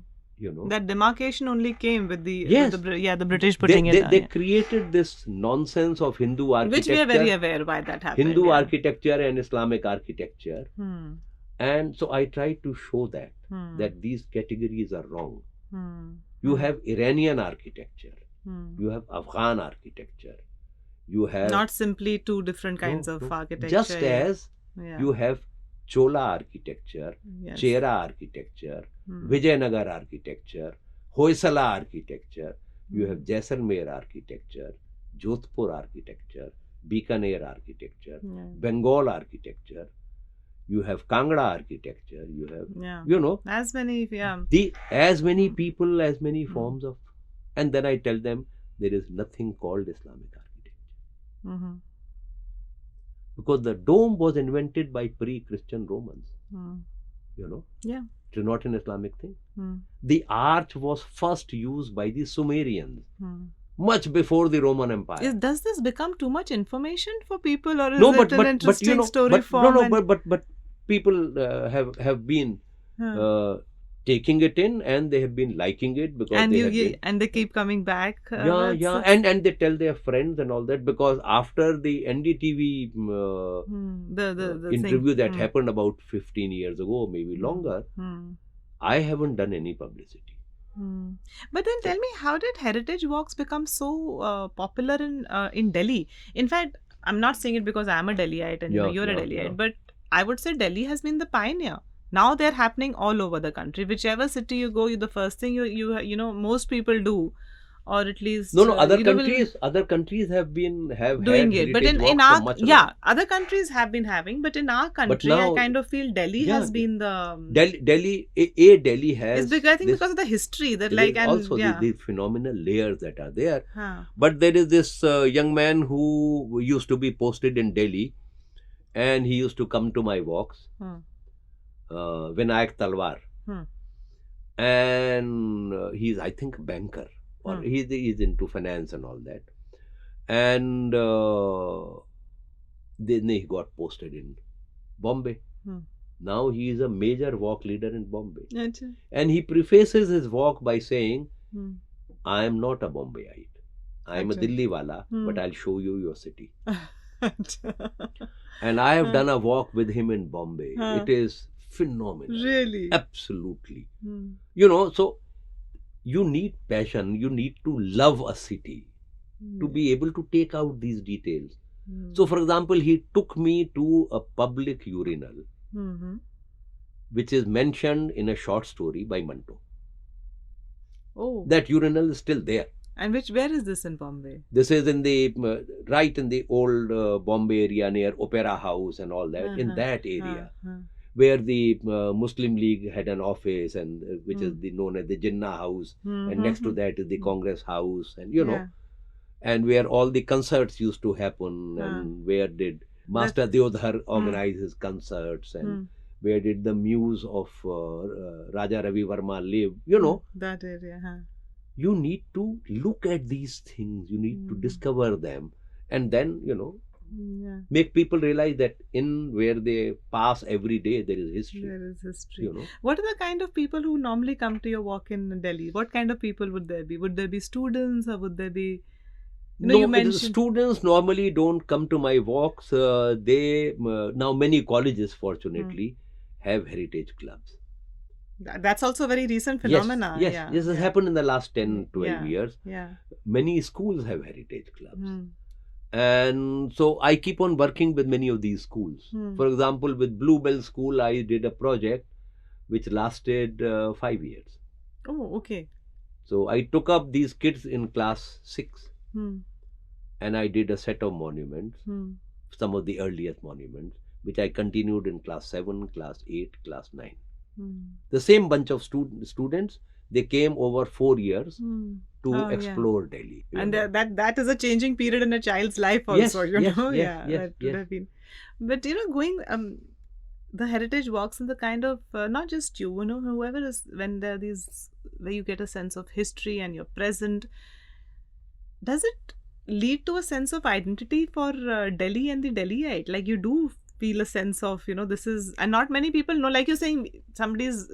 That demarcation only came with the the British putting it. They created this nonsense of Hindu architecture, which we are very aware why that happened. Hindu architecture and Islamic architecture, and so I try to show that these categories are wrong. You have Iranian architecture, you have Afghan architecture, you have not simply 2 different kinds of architecture. Just as you have Chola architecture, Chera architecture, Vijayanagar architecture, Hoysala architecture, you have Jaisalmer architecture, Jodhpur architecture, Bikaner architecture, Bengal architecture, you have Kangra architecture, you have, as many, as many people, as many forms of, and then I tell them there is nothing called Islamic architecture. Because the dome was invented by pre-Christian Romans. Yeah. It is not an Islamic thing. The arch was first used by the Sumerians, much before the Roman Empire. Does this become too much information for people, or is it an interesting story form? But people have been taking it in, and they have been liking it because and they keep coming back. And they tell their friends and all that, because after the NDTV the interview that happened about 15 years ago, maybe longer, I haven't done any publicity. But then tell me, how did heritage walks become so popular in Delhi? In fact, I'm not saying it because I'm a Delhiite and you're a Delhiite, but I would say Delhi has been the pioneer. Now they're happening all over the country. Whichever city you go, the first thing you most people do, or at least other countries have doing it. But in our other countries have been having, but in our country, now, I kind of feel Delhi has been the Delhi has. It's I think because of the history that also the phenomenal layers that are there. But there is this young man who used to be posted in Delhi, and he used to come to my walks. Vinayak Talwar, and he's, I think, a banker, or he's into finance and all that, and then he got posted in Bombay. Now he is a major walk leader in Bombay, and he prefaces his walk by saying, I am not a Bombayite, I am a Delhi wala, but I'll show you your city. And I have done a walk with him in Bombay. It is phenomenal. Really? Absolutely. So you need passion, you need to love a city to be able to take out these details. So for example, he took me to a public urinal, which is mentioned in a short story by Manto. Oh. That urinal is still there. And where is this in Bombay? This is in the right in the old Bombay area near Opera House and all that, in that area. Where the Muslim League had an office, and which is known as the Jinnah House, and next to that is the Congress House, and and where all the concerts used to happen, and where did Master Deodhar organize his concerts, and where did the muse of Raja Ravi Verma live, that area. You need to look at these things, you need to discover them, and then make people realize that in where they pass every day there is history. There is history. What are the kind of people who normally come to your walk in Delhi? What kind of people would there be? Would there be students, or would there be? You mentioned students normally don't come to my walks. They now many colleges fortunately have heritage clubs. That's also a very recent Yes, phenomena. yes, Yeah, this has yeah, happened in the last 10, 12 yeah, years. yeah. Many schools have heritage clubs. Hmm. And so I keep on working with many of these schools. Hmm. For example, with Bluebell School, I did a project which lasted 5 years. Oh, okay. So I took up these kids in class 6 Hmm. and I did a set of monuments, Hmm. some of the earliest monuments, which I continued in class 7, class 8, class 9. Hmm. The same bunch of students, they came over 4 years Hmm. to Oh, yeah. explore Delhi. And that is a changing period in a child's life also, Yes, you yes, know. yes, Yeah, yes, that would yes. have been. But going the heritage walks in the kind of not just you know, whoever is, when there are these where you get a sense of history and your present, does it lead to a sense of identity for Delhi and the Delhiite? Like you do feel a sense of, this is, and not many people know, like you're saying, somebody's,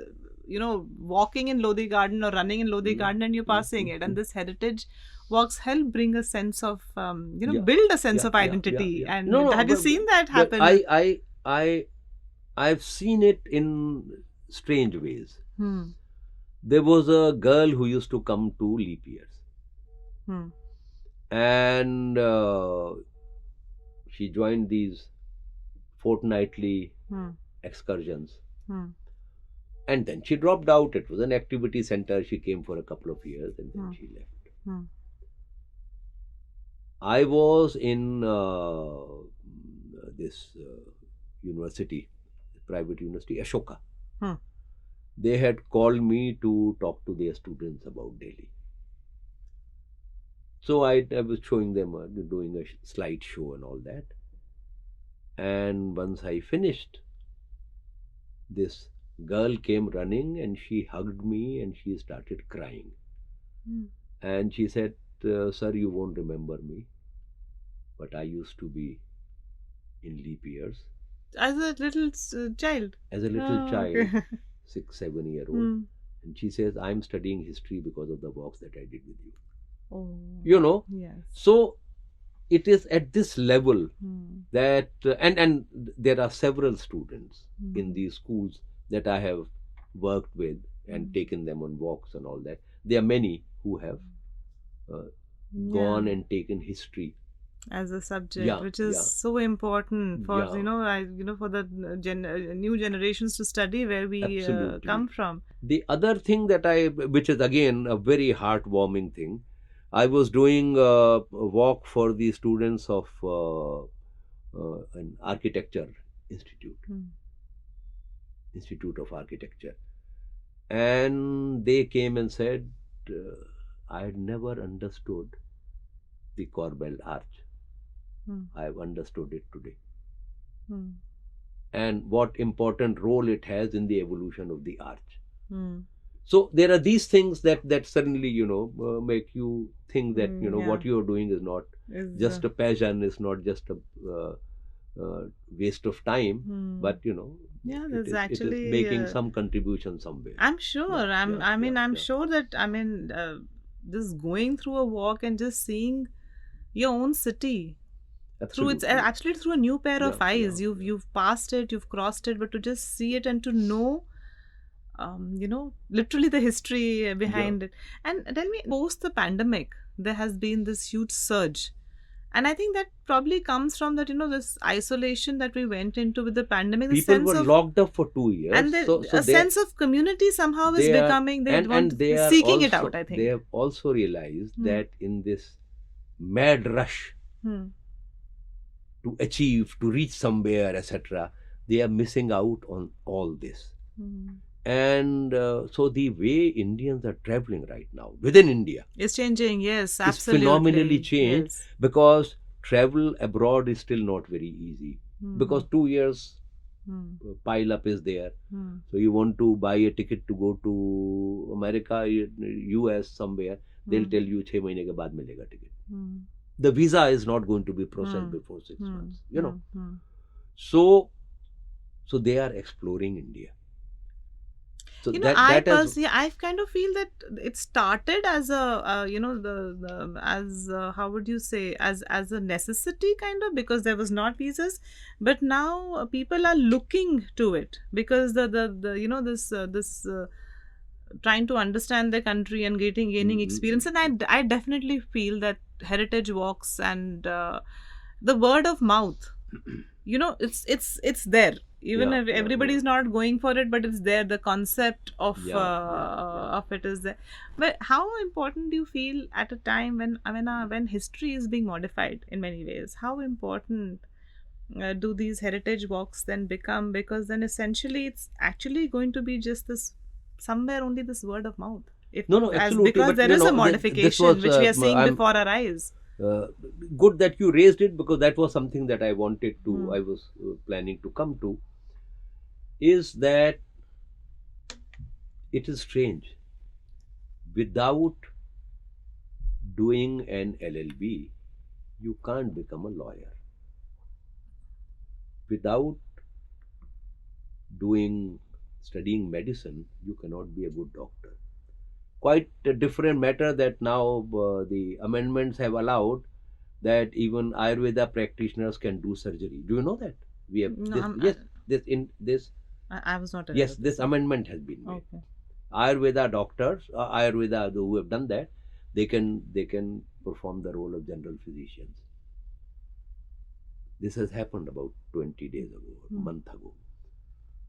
walking in Lodi Garden or running in Lodi Mm, Garden and you're passing it. And this heritage walks help bring a sense of, yeah, build a sense yeah, of yeah, yeah, identity. yeah. No, And no, have you seen that but happen with? I've seen it in strange ways. Hmm. There was a girl who used to come to leap years, Hmm. and she joined these fortnightly Hmm. excursions, Hmm. and then she dropped out. It was an activity center. She came for a couple of years, and then Hmm. she left. Hmm. I was in this university, private university, Ashoka. Hmm. They had called me to talk to their students about Delhi. So I was showing them, doing a slideshow and all that. And once I finished, this girl came running and she hugged me and she started crying. Hmm. And she said, Sir, you won't remember me, but I used to be in leap years As a little child. as a little Oh, child, okay. 6, 7 year old. Hmm. And she says, I'm studying history because of the walks that I did with you. Oh, You know, yes. so it is at this level Hmm. that, and there are several students in Hmm. these schools that I have worked with and taken them on walks and all that. There are many who have Yeah, gone and taken history. as a subject, Yeah, which is yeah, so important for yeah, for the new generations to study where we absolutely. come from. The other thing that which is again a very heartwarming thing, I was doing a walk for the students of an architecture institute, Hmm. Institute of Architecture, and they came and said, I had never understood the Corbel Arch. Hmm. I have understood it today, Hmm. and what important role it has in the evolution of the arch. Hmm. So there are these things that suddenly make you think that Yeah, what you are doing is not is just a passion, is not just a waste of time, hmm. but Yeah, there's it is actually making some contribution somewhere. I'm sure. Yeah, I'm. yeah, I mean, yeah, I'm yeah. sure that. I mean, just going through a walk and just seeing your own city through it's Absolutely. actually through a new pair Yeah, of yeah, eyes. You've yeah. you've passed it, you've crossed it, but to just see it and to know, literally the history Yeah. behind it. And tell me, post the pandemic, there has been this huge surge. And I think that probably comes from that, this isolation that we went into with the pandemic, the People sense were of, locked up for 2 years, and so a they sense of community somehow is they are becoming, they want and they are seeking it out, also I they think. have also realized Hmm. that in this mad rush Hmm. to achieve, to reach somewhere, etc., they are missing out on all this. Hmm. And so the way Indians are traveling right now within India It's changing, yes, is phenomenally absolutely. changed, Yes. because travel abroad is still not very easy, because Hmm. 2 years Hmm. pile up is there. Hmm. So you want to buy a ticket to go to America, US, somewhere, they'll Hmm. tell you 6 months के बाद मिलेगा ticket. Hmm. The visa is not going to be processed Hmm. before 6 Hmm. months. Hmm. Hmm. So they are exploring India. So I that has. personally, I kind of feel that it started as a, the as how would you say, as a necessity kind of, because there was not visas, but now people are looking to it because the this trying to understand the country and gaining experience. And I definitely feel that heritage walks and the word of mouth, it's there, even Yeah, if yeah, everybody yeah, is not going for it, but it's there, the concept yeah, yeah, yeah. of it is there. But how important do you feel at a time when history is being modified in many ways, how important do these heritage walks then become? Because then essentially it's actually going to be just this, somewhere only this word of mouth, if No, no, as absolutely. because But there is a this modification was which we are seeing I'm before our eyes. uh, good that you raised it, because that was something that I wanted to. Hmm. I was planning to come to. Is that it is strange, without doing an LLB, you can't become a lawyer. Without doing studying medicine, you cannot be a good doctor. Quite a different matter that now the amendments have allowed that even Ayurveda practitioners can do surgery. Do you know that? We have No, this. Yes, this in this. I was not aware Yes, of this this. amendment has been made. Okay. Ayurveda doctors, Ayurveda who have done that, they can perform the role of general physicians. This has happened about 20 days ago, a month ago,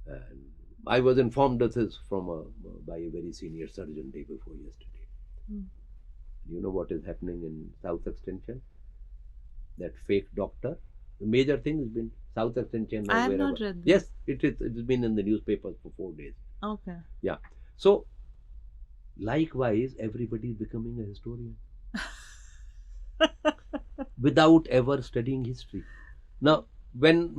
and I was informed of this from by a very senior surgeon day before yesterday. You know what is happening in South Extension? That fake doctor. The major thing has been South Extension or I have wherever. not read Yes, this. it's been in the newspapers for 4 days. Okay. Yeah. So likewise, everybody is becoming a historian without ever studying history. Now, when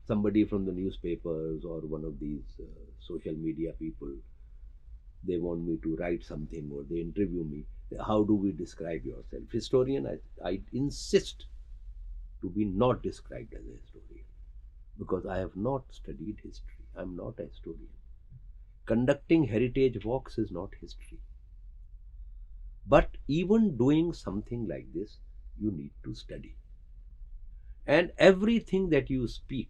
somebody from the newspapers or one of these social media people, they want me to write something or they interview me, how do we describe yourself? Historian, I insist to be not described as a historian, because I have not studied history. I'm not a historian. Conducting heritage walks is not history. But even doing something like this, you need to study. And everything that you speak,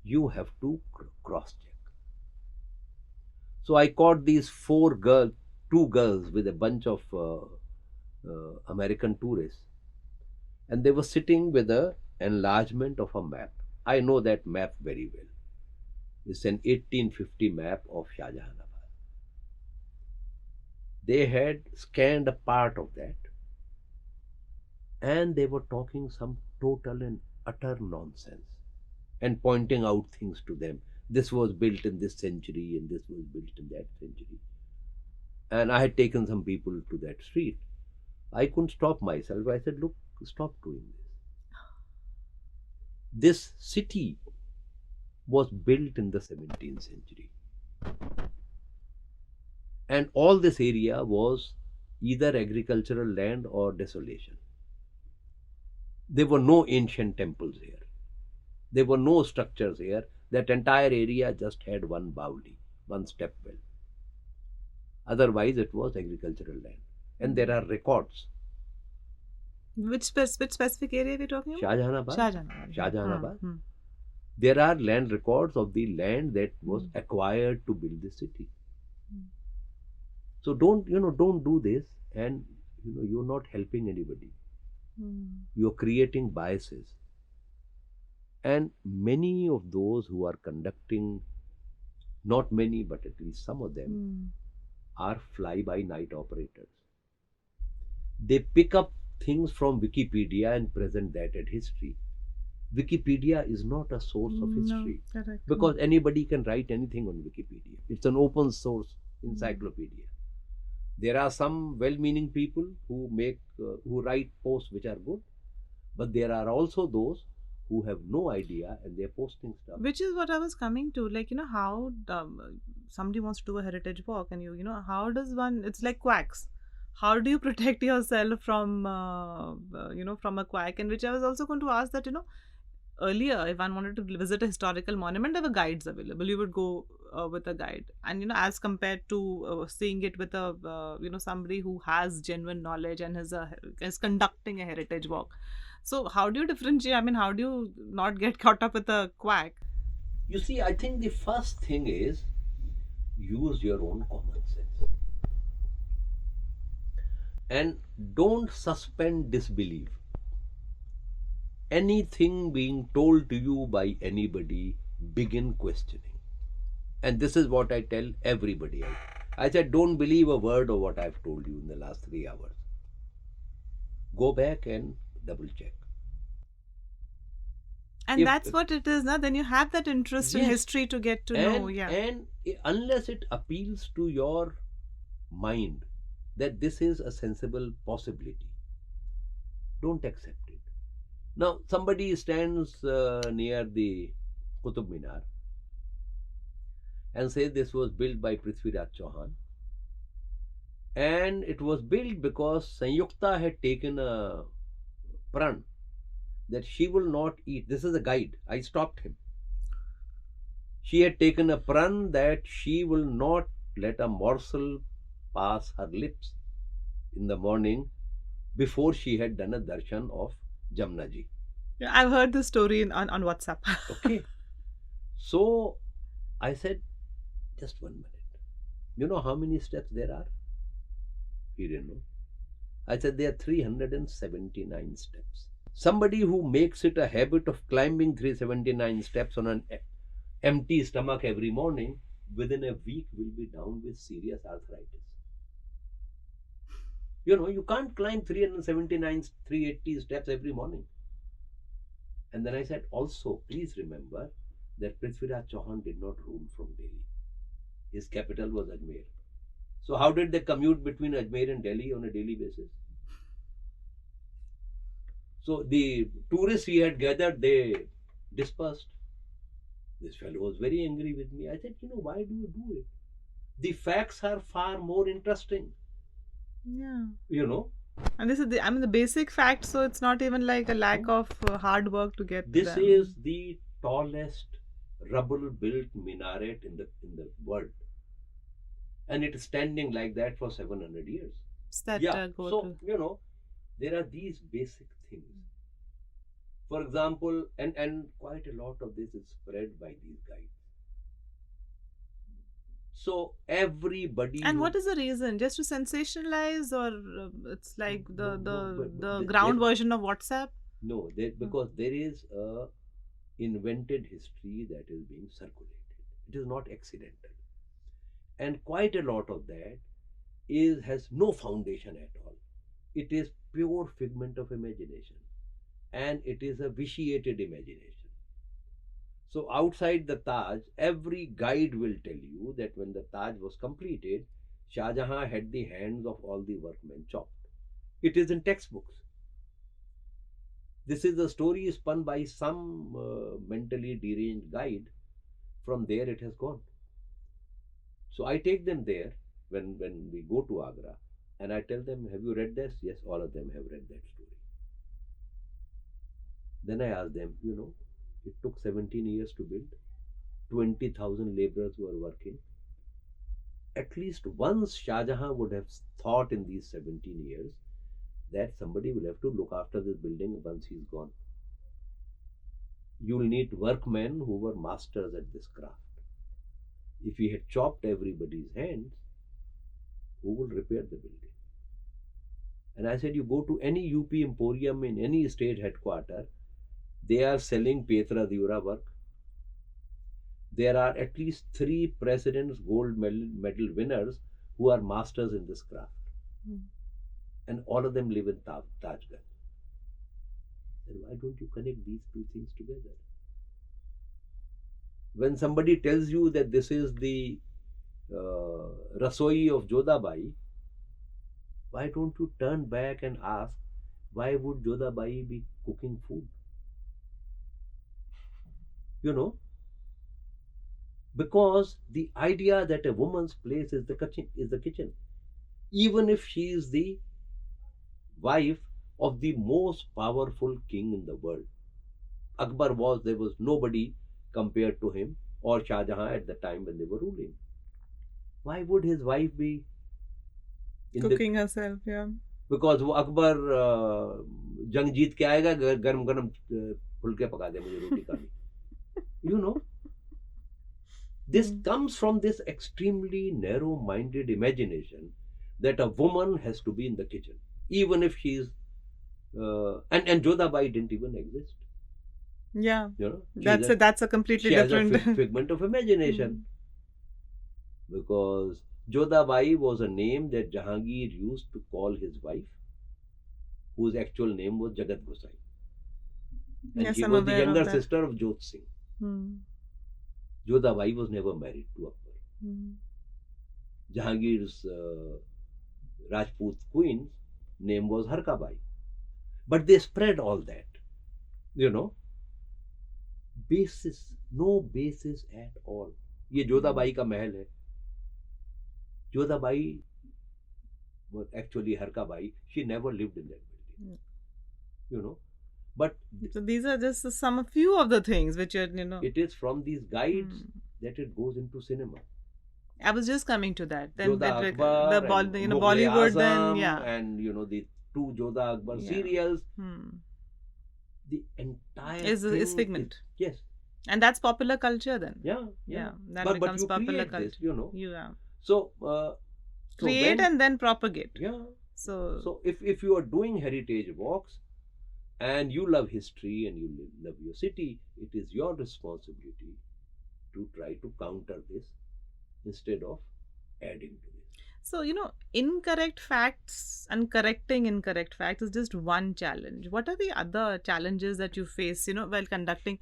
you have to cross check. So I caught these two girls with a bunch of American tourists, and they were sitting with a enlargement of a map. I know that map very well. It's an 1850 map of Shah Jahanabad. They had scanned a part of that, and they were talking some total and utter nonsense and pointing out things to them. This was built in this century and this was built in that century. And I had taken some people to that street. I couldn't stop myself. I said, look, stop doing this. This city was built in the 17th century. And all this area was either agricultural land or desolation. There were no ancient temples here. There were no structures here. That entire area just had one bauli, one step well. Otherwise, it was agricultural land. And there are records. Which specific area are we talking about? Shahjahanabad. Shahjahanabad. Shahjahanabad. Hmm. There are land records of the land that was acquired to build the city. So don't do this, and you're not helping anybody. You're creating biases. And many of those who are conducting, not many, but at least some of them, are fly-by-night operators. They pick up things from Wikipedia and present that as history. Wikipedia is not a source of history, Correct. because anybody can write anything on Wikipedia. It's an open source encyclopedia. There are some well-meaning people who write posts which are good, but there are also those who have no idea and they're posting stuff. Which is what I was coming to, like, how somebody wants to do a heritage walk, and how does one? It's like quacks. How do you protect yourself from from a quack? And which I was also going to ask that earlier, if one wanted to visit a historical monument, there were guides available. You would go with a guide, and as compared to seeing it with a somebody who has genuine knowledge and is conducting a heritage walk. So how do you differentiate? I mean, how do you not get caught up with a quack? You see, I think the first thing is use your own common sense and don't suspend disbelief. Anything being told to you by anybody, begin questioning. And this is what I tell everybody. I said, don't believe a word of what I've told you in the last 3 hours. Go back and double check. And If that's what it is now. Then you have that interest in yes, history to get to know. Yeah. and unless it appeals to your mind that this is a sensible possibility, don't accept it. Now, somebody stands near the Qutub Minar and says this was built by Prithviraj Chauhan, and it was built because Sanyukta had taken a pran that she will not eat. This is a guide. I stopped him. She had taken a pran that she will not let a morsel pass her lips in the morning before she had done a darshan of Jamnaji. Yeah, I've heard this story on WhatsApp. Okay. So I said, just 1 minute. You know how many steps there are? He didn't know. I said, there are 379 steps. Somebody who makes it a habit of climbing 379 steps on an empty stomach every morning, within a week will be down with serious arthritis. You can't climb 379, 380 steps every morning. And then I said, also, please remember that Prithviraj Chauhan did not rule from Delhi. His capital was Ajmer. So how did they commute between Ajmer and Delhi on a daily basis? So the tourists he had gathered, they dispersed. This fellow was very angry with me. I said, why do you do it? The facts are far more interesting. Yeah. You know, And this is the basic fact, so it's not even like a lack of hard work to get to this them. is the tallest rubble-built minaret in the world, and it is standing like that for 700 years. It's that Yeah. go So to. there are these basic things. For example, and quite a lot of this is spread by these guides. So everybody And who what is the reason? Just to sensationalize, or it's like the no, the there, ground version of WhatsApp? no, because there is a invented history that is being circulated. It is not accidental, and quite a lot of that has no foundation at all. It is pure figment of imagination, and it is a vitiated imagination. So outside the Taj, every guide will tell you that when the Taj was completed, Shah Jahan had the hands of all the workmen chopped. It is in textbooks. This is a story spun by some mentally deranged guide. From there, it has gone. So I take them there when we go to Agra, and I tell them, "Have you read this?" Yes, all of them have read that story. Then I ask them, it took 17 years to build, 20,000 laborers were working. At least once Shah Jahan would have thought in these 17 years that somebody will have to look after this building once he's gone. You'll need workmen who were masters at this craft. If he had chopped everybody's hands, who will repair the building? And I said, you go to any UP emporium in any state headquarter, they are selling Petra Diura work. There are at least 3 presidents' gold medal winners who are masters in this craft. And all of them live in Tajganj. Then why don't you connect these two things together? When somebody tells you that this is the Rasoi of Jodhabai, why don't you turn back and ask, why would Jodhabai be cooking food? Because the idea that a woman's place is the kitchen, even if she is the wife of the most powerful king in the world. Akbar was, there was nobody compared to him or Shah Jahan at the time when they were ruling. Why would his wife be in the, Cooking herself, yeah. because वो अकबर जंग जीत के आएगा, गरम गरम फुलके पका दे मुझे रोटी खानी. You know, this comes from this extremely narrow minded imagination that a woman has to be in the kitchen, even if she is and Jodhabai didn't even exist. Yeah. You know, That's a completely she different. has a figment of imagination. Because Jodhabai was a name that Jahangir used to call his wife, whose actual name was Jagat Gosai. And Yes, she I'm was the aware of younger that. sister of Jodh Singh. Jodhabai was never married to Akbar. Jahangir's Rajput queen's name was Harkabai. But they spread all that. You know, basis, no basis at all. ये जोधाबाई का महल है. Jodha Bai was actually Harkabai. She never lived in that building. You know, but So these are just some few of the things which are, it is from these guides that it goes into cinema. I was just coming to that. Then Jodha that Akbar and Bollywood, then Mughal-e-Azam and the two Jodha Akbar serials. The entire thing is figment. Yes. And that's popular culture then. Yeah. That But becomes you popular create culture. this, you know. Yeah. So Create and then propagate. Yeah. So if you are doing heritage walks and you love history and you love your city, it is your responsibility to try to counter this instead of adding to this. So, incorrect facts and correcting incorrect facts is just one challenge. What are the other challenges that you face, while conducting?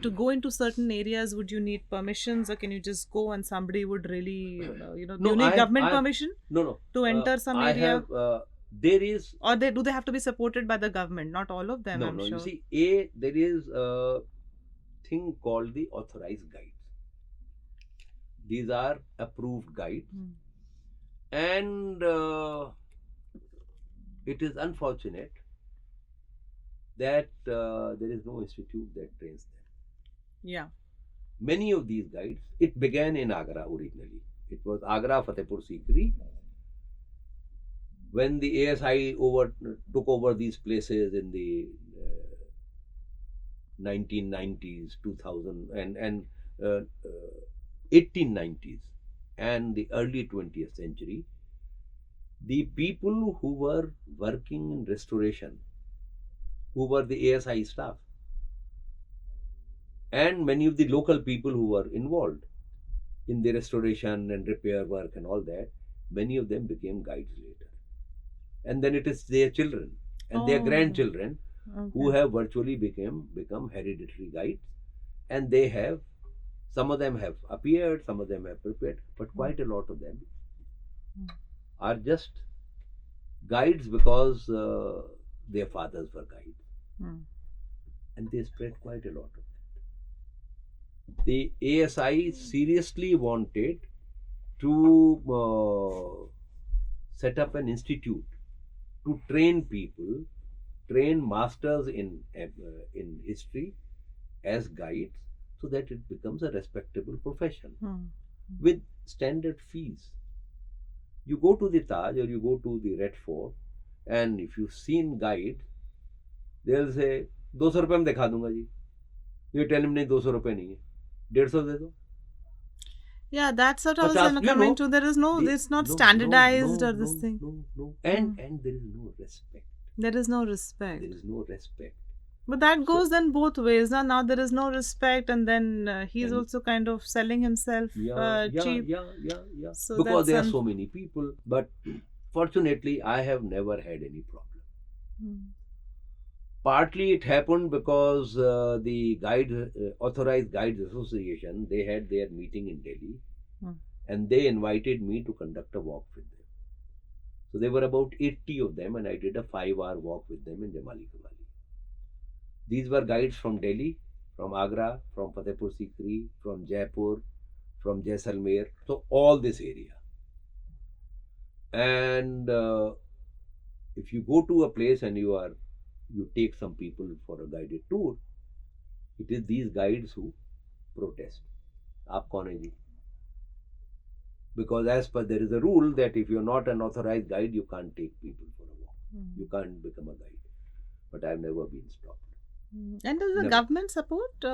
To go into certain areas, would you need permissions, or can you just go and somebody would really, do you need government permission? No. To enter some area? There is... Or do they have to be supported by the government? Not all of them, I'm sure. You see, there is a thing called the authorized guides. These are approved guides. And it is unfortunate that there is no institute that trains them. Yeah. Many of these guides, it began in Agra originally. It was Agra, Fatehpur Sikri. When the ASI took over these places in the 1990s, 2000 and 1890s and the early 20th century, the people who were working in restoration, who were the ASI staff, and many of the local people who were involved in the restoration and repair work and all that, many of them became guides later. And then it is their children and their grandchildren who have virtually become hereditary guides, and they have, some of them have appeared, some of them have prepared, but quite a lot of them are just guides because their fathers were guides. And they spread quite a lot of that. The ASI seriously wanted to set up an institute to train people, train masters in history as guides, so that it becomes a respectable profession with standard fees. You go to the Taj or you go to the Red Fort, and if you've seen guide, they'll say 200 रुपये में दिखा दूंगा जी. You tell him नहीं 200 रुपये नहीं है, 150 दे दो. Yeah, that's what I was coming to. There is it's not standardized or this thing. No. And there is no respect. There is no respect. There is no respect. But that goes then both ways. Now there is no respect, and then he's also kind of selling himself cheap. Yeah. So because there are so many people. But fortunately, I have never had any problem. Partly it happened because the Authorized Guides Association, they had their meeting in Delhi, and they invited me to conduct a walk with them. So there were about 80 of them, and I did a 5-hour walk with them in Jamali Kamali. These were guides from Delhi, from Agra, from Fatehpur Sikri, from Jaipur, from Jaisalmer, so all this area. And if you go to a place and you take some people for a guided tour, It is these guides who protest. आप कौन है जी? Because as per there is a rule that if you're not an authorized guide, you can't take people for a walk. You can't become a guide. But I've never been stopped. And does the Never. government support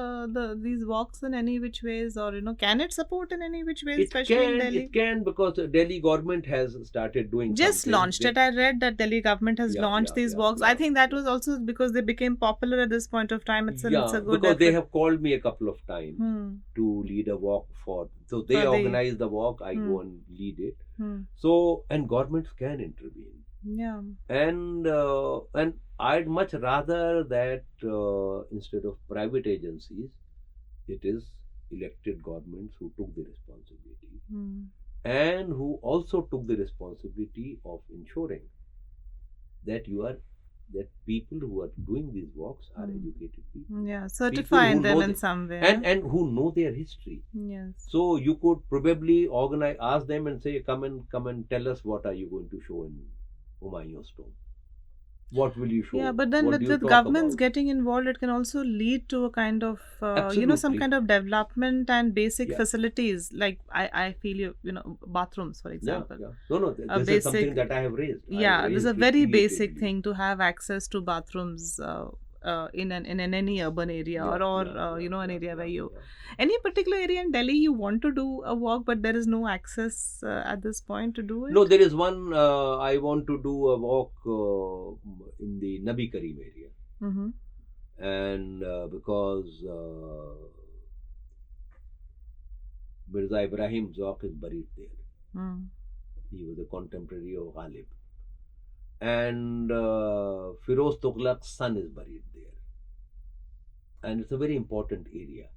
these walks in any which ways, or can it support in any which ways, It especially in can, Delhi? it can, because the Delhi government has started doing Just something. launched it. I read that Delhi government has launched these walks. I think that was also because they became popular at this point of time. It's a good because they effort. have called me a couple of times to lead a walk for. So they For the- organize the walk, I go and lead it. So, and governments can intervene. Yeah. And I'd much rather that instead of private agencies, it is elected governments who took the responsibility and who also took the responsibility of ensuring that that people who are doing these walks are educated people. Yeah, certifying them in know some way. and who know their history. Yes. So you could probably ask them and say, come and tell us, what are you going to show in Humayun's tomb? What will you show? Yeah, but then What do you with talk governments about? getting involved, it can also lead to a kind of, some Absolutely. kind of development and basic Yeah. facilities. Like I feel, bathrooms, for example. Yeah. No, A this is something basic- that I have raised. Yeah, this is a it very basic repeatedly. thing to have access to bathrooms in any urban area, or an area where you. Any particular area in Delhi you want to do a walk, but there is no access at this point to do it? No, there is one. I want to do a walk in the Nabi Karim area. And because Mirza Ibrahim Zauq is buried there. He was a contemporary of Ghalib. And Firoz Tughlaq's son is buried there. And it's a very important area.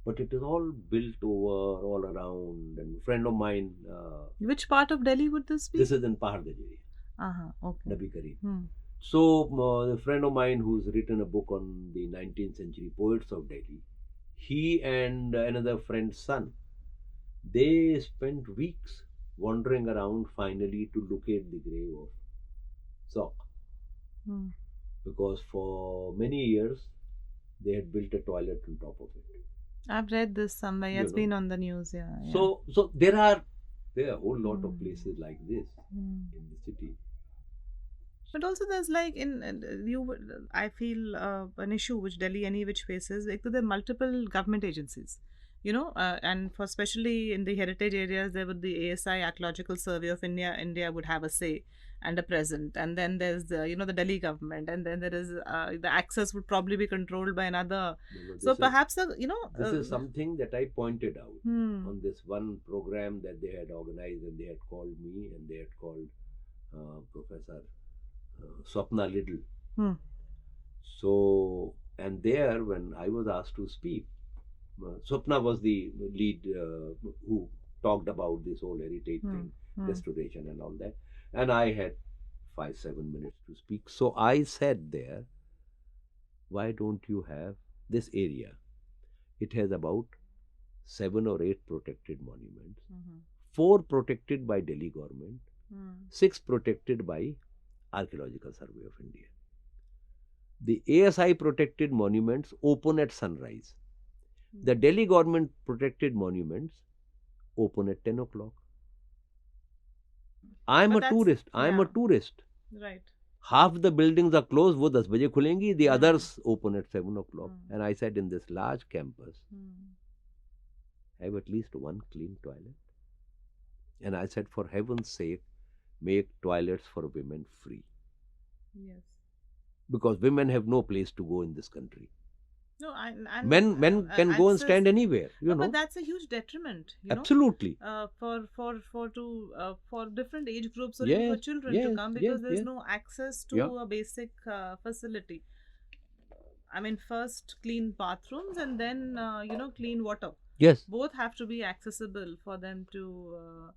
But it is all built over, all around. And a friend of mine... Which part of Delhi would this be? This is in Pahadgajari. Okay. Nabi Karim. So, a friend of mine who's written a book on the 19th century poets of Delhi, he and another friend's son, they spent weeks wandering around finally to locate the grave of Zauq. Because for many years, they had built a toilet on top of it. I've read this somewhere. It's been on the news, yeah. So there are a whole lot of places like this in the city. But also there's I feel an issue which Delhi any which faces, like there are multiple government agencies, and for especially in the heritage areas, there would the ASI, Archaeological Survey of India would have a say and a present, and then there's the Delhi government, and then there is the access would probably be controlled by another. So perhaps this is something that I pointed out on this one program that they had organized, and they had called me and they had called Professor Swapna Little. So, and there when I was asked to speak, Swapna was the lead who talked about this whole heritage thing, restoration and all that. And I had 5-7 minutes to speak. So I said there, why don't you have this area? It has about 7 or 8 protected monuments, 4 protected by Delhi government, 6 protected by Archaeological Survey of India. The ASI protected monuments open at sunrise. The Delhi government protected monuments open at 10 o'clock. I'm a tourist. Right. Half the buildings are closed, wo 10 baje khulengi, the others open at 7 o'clock. And I said, in this large campus, have at least one clean toilet. And I said, for heaven's sake, make toilets for women free. Yes. Because women have no place to go in this country. No, men can go and stand anywhere, But that's a huge detriment. Absolutely. For different age groups or even for children to come, because there's no access to a basic facility. I mean, first clean bathrooms and then clean water. Yes. Both have to be accessible for them to.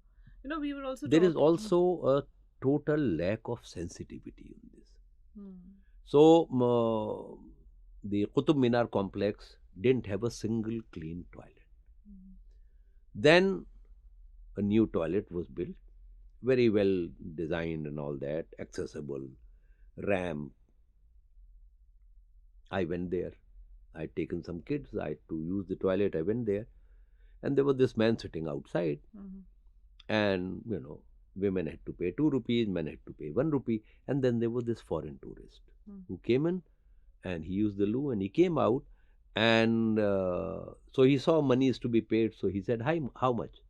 We were also. There is also a total lack of sensitivity in this. So. The Qutub Minar complex didn't have a single clean toilet. Then a new toilet was built, very well designed and all that, accessible, ramp. I went there. I had taken some kids. I had to use the toilet. I went there, and there was this man sitting outside, and women had to pay 2 rupees, men had to pay 1 rupee, and then there was this foreign tourist who came in, and he used the loo, and he came out, and so he saw money is to be paid, so he said, "Hi, how much?"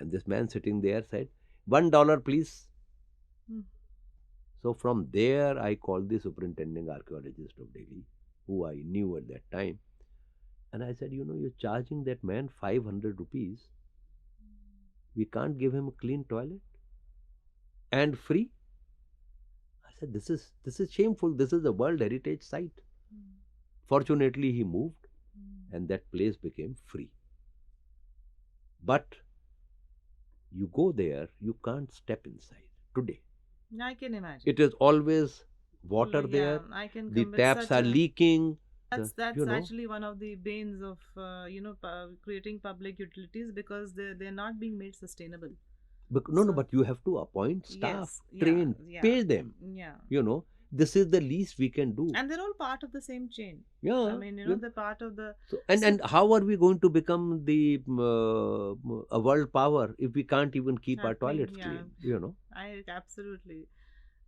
And this man sitting there said, $1, please. So from there, I called the superintending archaeologist of Delhi, who I knew at that time, and I said, you're charging that man 500 rupees. We can't give him a clean toilet and free. I said, this is shameful. This is a World Heritage Site. Fortunately, he moved, and that place became free. But you go there, you can't step inside today. I can imagine. It is always water there. I can the taps are leaking. That's actually one of the banes of creating public utilities, because they're not being made sustainable. But but you have to appoint staff, train, pay them. This is the least we can do. And they're all part of the same chain. Yeah. I mean, they're part of the... And how are we going to become a world power if we can't even keep our toilets clean? Absolutely.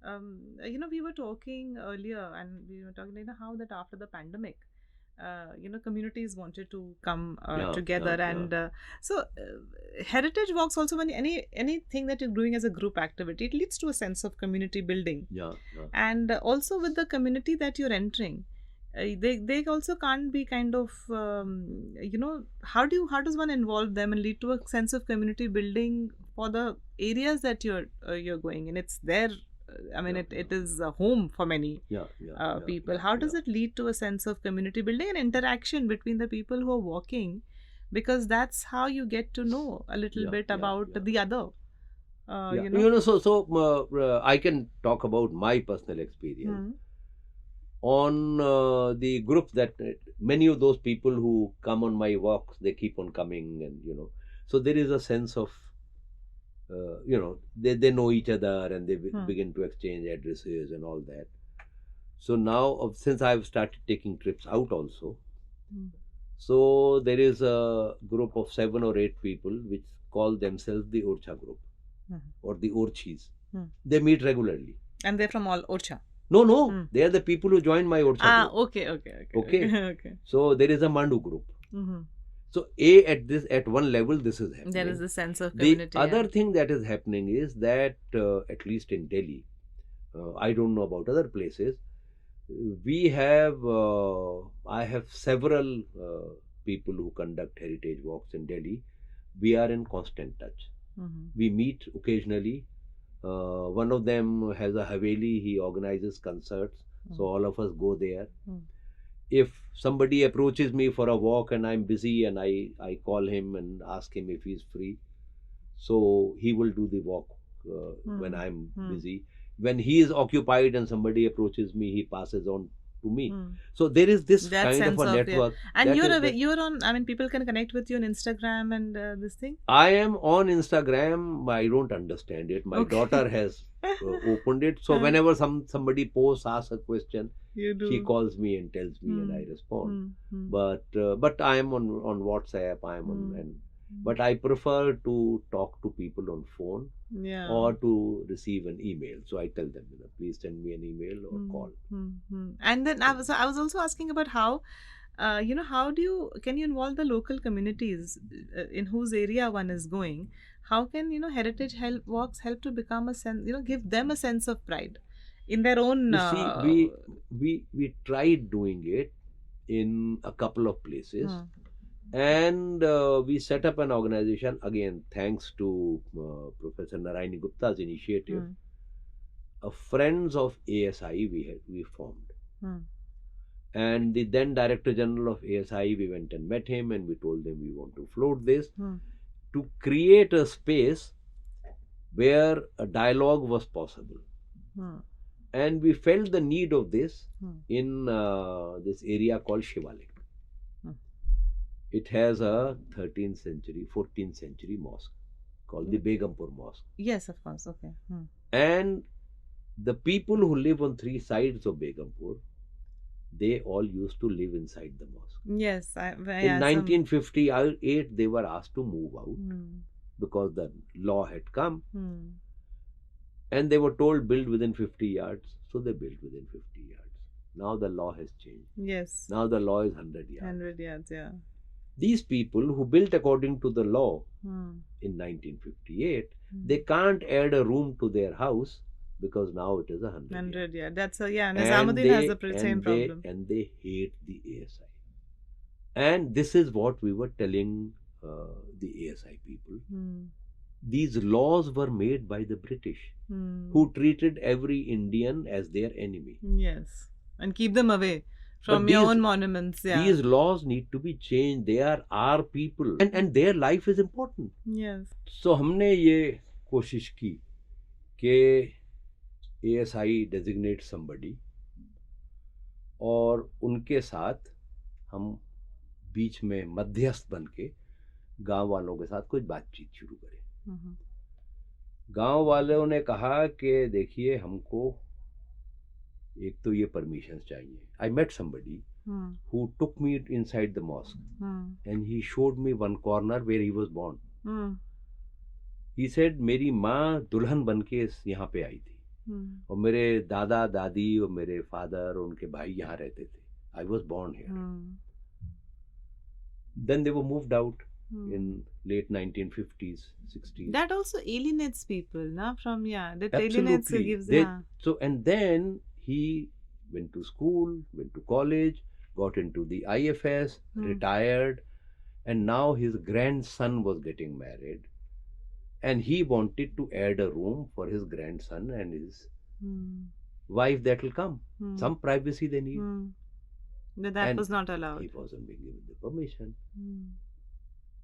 We were talking earlier, and we were talking how that after the pandemic, communities wanted to come together, and so heritage walks also, when anything that you're doing as a group activity, it leads to a sense of community building. And also with the community that you're entering, they also can't be kind of how does one involve them and lead to a sense of community building for the areas that you're going in? It's their... I mean, it is a home for many people. How does it lead to a sense of community building and interaction between the people who are walking? Because that's how you get to know a little bit about the other. So I can talk about my personal experience. On the group, that many of those people who come on my walks, they keep on coming, and so there is a sense of they know each other, and they begin to exchange addresses and all that. So now, since I've started taking trips out also, so there is a group of 7 or 8 people which call themselves the Orcha group, or the Orchis. They meet regularly. And they're from all Orcha? No, they are the people who join my Orcha group. Okay. So there is a Mandu group. So at one level, this is happening. There is a sense of community. The other thing that is happening is that at least in Delhi, I don't know about other places, I have several people who conduct heritage walks in Delhi. We are in constant touch. We meet occasionally. One of them has a Haveli. He organizes concerts. So all of us go there. If somebody approaches me for a walk and I'm busy, and I call him and ask him if he's free, so he will do the walk when I'm busy. When he is occupied and somebody approaches me, he passes on to me. So there is this kind of a network. And you're on, I mean, people can connect with you on Instagram and this thing? I am on Instagram. I don't understand it. My daughter has opened it. So whenever somebody posts, asks a question, she calls me and tells me, and I respond. But I am on WhatsApp. I am on, but I prefer to talk to people on phone or to receive an email. So I tell them, please send me an email or call. And then I was also asking about how, can you involve the local communities in whose area one is going? How can heritage walks help to become a sense, give them a sense of pride in their own? You see, we tried doing it in a couple of places. And we set up an organization, again thanks to Professor Narayani Gupta's initiative. Friends of ASI we formed. And the then Director General of ASI, we went and met him, and we told him we want to float this to create a space where a dialogue was possible. And we felt the need of this in this area called Shivalik. It has a 14th century mosque called the Begumpur Mosque. Yes, of course. Okay. And the people who live on 3 sides of Begumpur, they all used to live inside the mosque. Yes, In yeah, 1958, they were asked to move out Hmm. because the law had come, Hmm. and they were told build within 50 yards. So they built within 50 yards. Now the law has changed. Yes, Now the law is 100 yards. 100 yards, yeah. These people who built according to the law Hmm. in 1958, Hmm. they can't add a room to their house because now it is 100 yards. 100, yeah. That's a, yeah, And Nizamuddin has the they same problem. hate the ASI. And this is what we were telling the ASI people. Hmm. These laws were made by the British, Hmm. who treated every Indian as their enemy. Yes. And keep them away from But your these own monuments, yeah. these laws need to be changed. They are our people, and their life is important. Yes. So हमने ये कोशिश की कि ASI designate somebody और उनके साथ हम बीच में मध्यस्थ बन के गाँव वालों के साथ कुछ बातचीत शुरू करें. Mhm. गाँव वालों ने कहा कि देखिए हमको एक तो ये परमिशंस चाहिए. I met somebody Hmm. who took me inside the mosque Hmm. and he showed me one corner where he was born. Hmm. He said मेरी माँ दुल्हन बन के यहाँ पे आई थी Hmm. और मेरे दादा दादी और मेरे फादर और उनके भाई यहाँ रहते थे. I was born here. Hmm. Then they were moved out Hmm. in late 1950s, 60s. That also alienates people, na? From, yeah, that alienates, Absolutely. gives, They, yeah. so, and then he went to school, went to college, got into the IFS, retired, and now his grandson was getting married. And he wanted to add a room for his grandson and his Hmm. wife that will come. Hmm. Some privacy they need. Hmm. But that And was not allowed. He wasn't being given the permission. Hmm.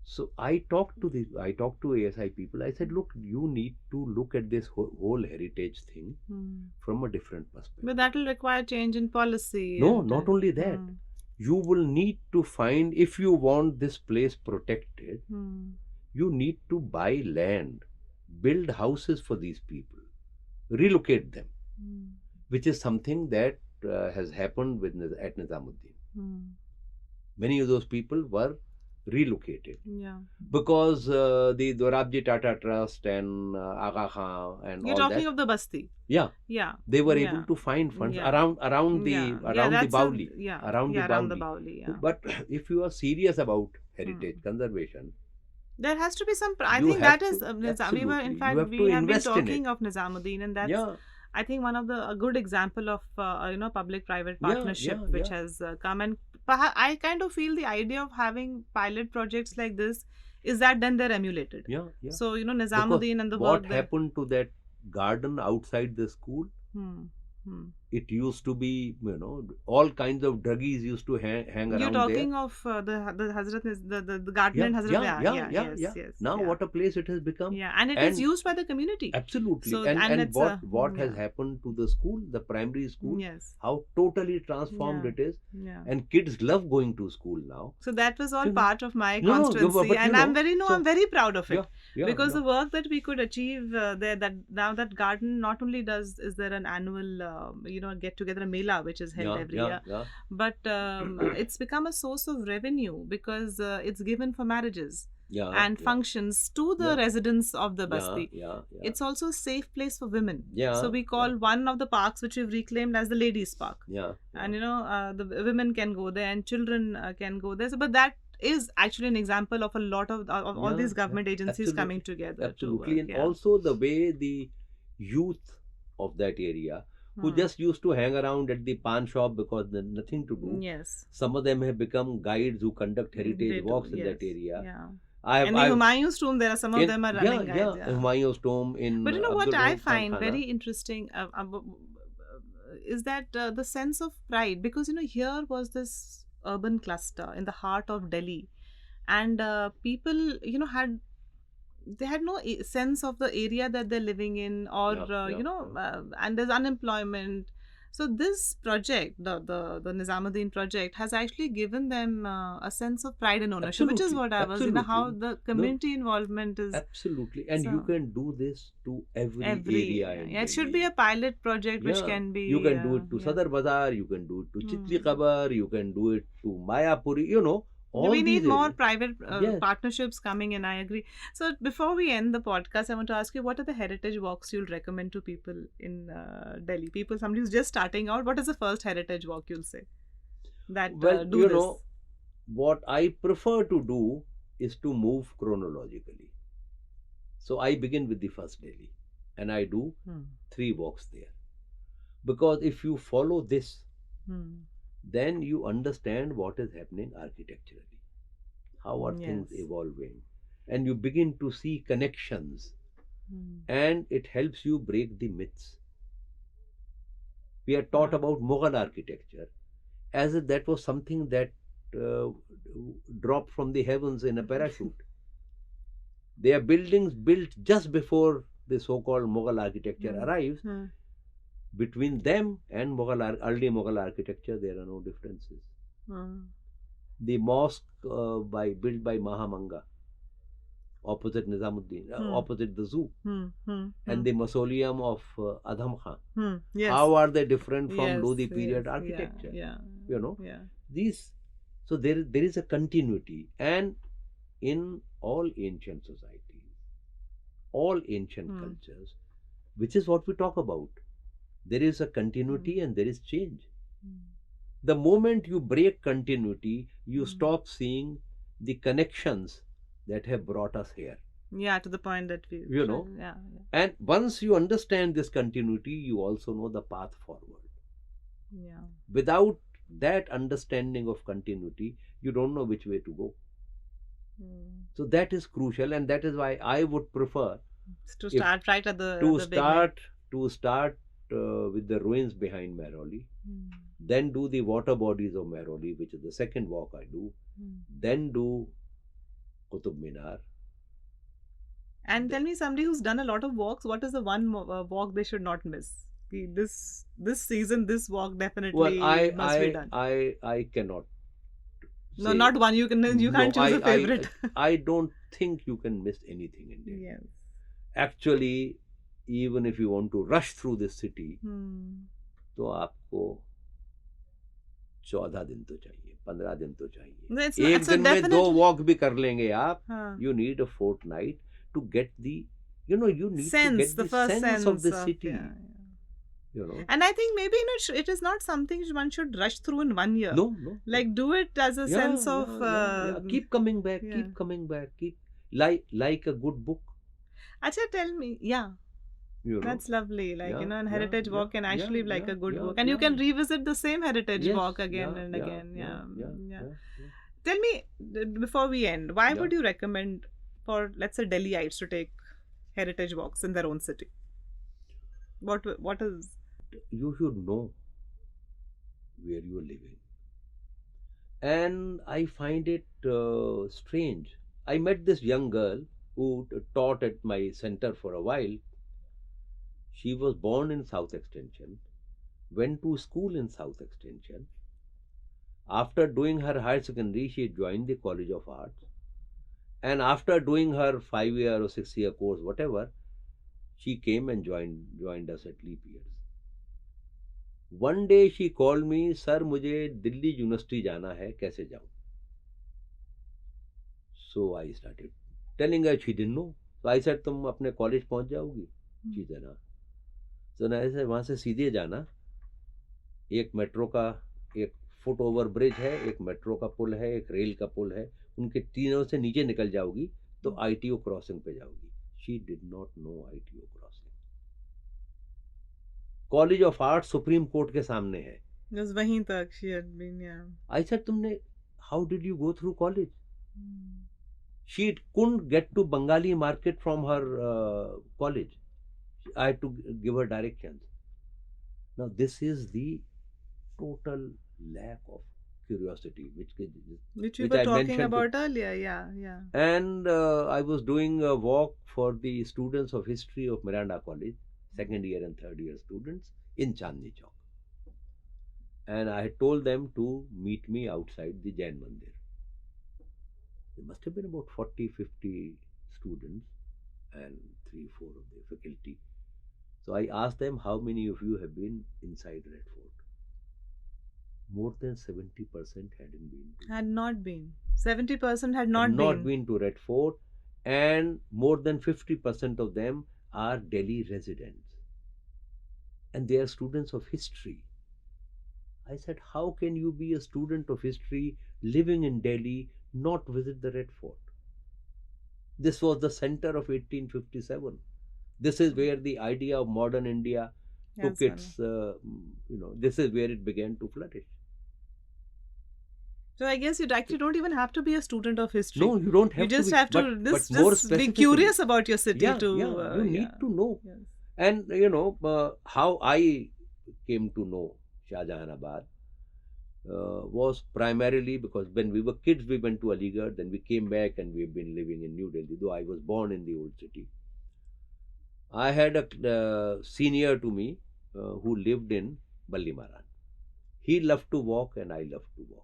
So I talked to ASI people. I said, look, you need to look at this whole heritage thing Hmm. from a different perspective. But that will require change in policy. No, and, not only that. Hmm. You will need to find, if you want this place protected, Hmm. you need to buy land, build houses for these people, relocate them, Hmm. which is something that has happened at Nizamuddin. Hmm. Many of those people were relocated Yeah. because the Dorabji Tata Trust and Aga Khan and You're all talking that. of the Basti. Yeah, Yeah. they were Yeah. able to find funds Yeah. around the Yeah. Yeah, around the that's Bauli, yeah. around Yeah, the around the Bauli. Bauli, yeah. But if you are serious about heritage conservation, There has to be some. I you think have that is. to- We were, in absolutely. fact, You have we to have been invest in talking it. of Nizamuddin, and that's. Yeah, I think one of a good example of public-private Yeah, partnership yeah, which yeah. has come, and perhaps I kind of feel the idea of having pilot projects like this is that then they're emulated. yeah, yeah. So Because Nizamuddin and the what work that. happened to that garden outside the school? Hmm. Hmm. It used to be, all kinds of druggies used to hang You're around talking there. of the Hazrat the garden Yeah, in Hazrat. yeah, Yes. Now Yeah. what a place it has become. Yeah, and it is used by the community. Absolutely. So, and and it's, what has yeah. happened to the school, the primary school, Yes. how totally transformed Yeah. it is. Yeah. And kids love going to school now. So that was all You know. part of my No, constituency, but and I'm very proud of it. Yeah, Because yeah. the work that we could achieve there, that now that garden not only is there an annual get together, a mela which is held every year, but it's become a source of revenue because it's given for marriages and functions to the residents of the Basti. It's also a safe place for women. So we call one of the parks which we've reclaimed as the ladies park. And the women can go there and children can go there. So, but that is actually an example of a lot of all these government agencies coming together. Absolutely. To work, And also the way the youth of that area who just used to hang around at the pawn shop because there's nothing to do. Yes. Some of them have become guides who conduct heritage walks in that area. Yeah. In the Humayun's tomb, there are some of them are running guides. Yeah, Humayun's tomb in. But you know what Abdul I Rahman find Khan very Khana. interesting is that the sense of pride, because here was this urban cluster in the heart of Delhi, and people had no sense of the area that they're living in, or and there's unemployment. So this project, the Nizamuddin project, has actually given them a sense of pride and ownership, which is Absolutely, what I was, how absolutely. the No, community involvement is. absolutely. And you So can do this to every every area area, in yeah, it should be Delhi. a pilot project which Yeah, can you be, can do it to yeah. Sadar Bazaar, you can do it to Chitli Hmm. Kabar, you can do it to Mayapuri, all We these need more areas. private Yes. partnerships coming in. I agree. So before we end the podcast, I want to ask you, what are the heritage walks you'll recommend to people in Delhi? Somebody who's just starting out. What is the first heritage walk you'll say that Well, do this? what I prefer to do is to move chronologically. So I begin with the first Delhi and I do Hmm. 3 walks there. Because if you follow this, Hmm. then you understand what is happening architecturally. How are things Yes. evolving? And you begin to see connections, Hmm. and it helps you break the myths. We are taught Wow. about Mughal architecture as if that was something that uh, dropped from the heavens in a parachute. They are buildings built just before the so-called Mughal architecture Hmm. arrives. Hmm. Between them and early Mughal architecture, there are no differences. Hmm. The mosque built by Mahamanga, opposite Nizamuddin, Hmm. opposite the zoo, Hmm. Hmm. and Hmm. the mausoleum of Adham Khan. Hmm. Yes. How are they different from Yes. Lodi Yes. period Yeah. architecture? Yeah. You know, Yeah. these. So there is a continuity, and in all ancient societies, all ancient Hmm. cultures, which is what we talk about, there is a Hmm. continuity and there is change. Hmm. The moment you break continuity, you Hmm. stop seeing the connections that have brought us here. Yeah, to the point that we You try. know, Yeah. Yeah. and once you understand this continuity, you also know the path forward. Yeah. Without that understanding of continuity, you don't know which way to go. Hmm. So that is crucial, and that is why I would prefer To if start right at to the beginning. start with the ruins behind Mehrauli, Hmm. then do the water bodies of Mehrauli, which is the second walk I do, Hmm. then do Qutub Minar. And tell me, somebody who's done a lot of walks, what is the one walk they should not miss? This season, this walk Well, definitely must be done. I cannot No, say. not one. You No, can't choose a favorite. I don't think you can miss anything in Delhi. Yes. Actually, even if you want to rush through this city, Hmm. तो आपको 14 दिन तो चाहिए, 15 दिन तो No, it's चाहिए. not. एक So दिन में 2 definitely. वॉक भी कर लेंगे आप. Huh. You need a fortnight to get the, you need to Sense, get the the first sense of sense the of, city. yeah. And I think maybe it is not something one should rush through in 1 year. No, no. Like do it as a Yeah, sense of. yeah. Keep coming back, Yeah. keep coming back, keep like a good book. Acha, tell me, yeah. That's lovely. Like, Yeah, and yeah, Heritage yeah, Walk can yeah, actually be like yeah, a good yeah, book. And you yeah. can revisit the same Heritage Yes, Walk again yeah, and yeah, again. yeah, Yeah. yeah, Yeah. yeah. Tell me, before we end, why Yeah. would you recommend for, let's say, Delhiites to take Heritage Walks in their own city? What is. You should know where you are living. And I find it strange. I met this young girl who taught at my center for a while. She was born in South Extension, went to school in South Extension. After doing her higher secondary, she joined the College of Arts. And after doing her 5 year or 6 year course, whatever, she came and joined us at Leap Years. One day she called me, sir, मुझे Delhi university जाना है, कैसे जाऊं? So I started telling her. She didn't know. So I said, तुम अपने college पहुंच जाओगी? She said, हाँ. So ना ऐसे वहां से सीधे जाना, एक मेट्रो का एक फुट ओवर ब्रिज है, एक मेट्रो का पुल है, एक रेल का पुल है, उनके तीनों से नीचे निकल जाओगी तो ITO क्रॉसिंग पे जाओगी. She did not know ITO crossing. College of art supreme court के सामने है. Just वहीं तक she had been, yeah. I said, तुमने how did you go through college? She couldn't get to Bengali market from her college. I had to give her directions. Now this is the total lack of curiosity Which we which were I talking mentioned about earlier, yeah, yeah. and I was doing a walk for the students of history of Miranda College, second year and third year students in Chandni Chowk. and I had told them to meet me outside the Jain Mandir. There must have been about 40, 50 students and 3, 4 of the faculty. So I asked them, how many of you have been inside Red Fort? More than 70% hadn't been. Had not been. 70% had Had not not been. been to Red Fort, and more than 50% of them are Delhi residents. And they are students of history. I said, how can you be a student of history living in Delhi, not visit the Red Fort? This was the center of 1857. This is where the idea of modern India took its, this is where it began to flourish. So I guess you actually don't even have to be a student of history. No, you don't have you just to. have to just be curious about your city. You need to know. Yes. And how I came to know Shahjahanabad was primarily because when we were kids, we went to Aligarh, then we came back and we've been living in New Delhi, though I was born in the old city. I had a senior to me who lived in Ballimaran. He loved to walk and I loved to walk.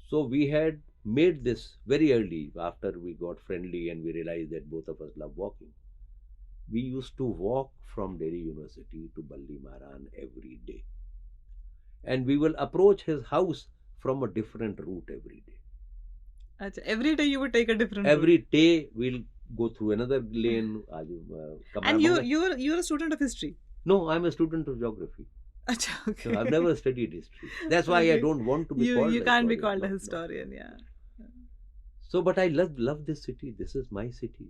So we had made this very early after we got friendly and we realized that both of us love walking. We used to walk from Delhi University to Ballimaran every day. And we will approach his house from a different route every day. Achha, every day you would take a different every route. Day we'll go through another lane. And you're a student of history? No, I'm a student of geography. Achha, okay. So I've never studied history. That's why I don't want to be called. You can't be called a historian, yeah. So, but I love this city. This is my city.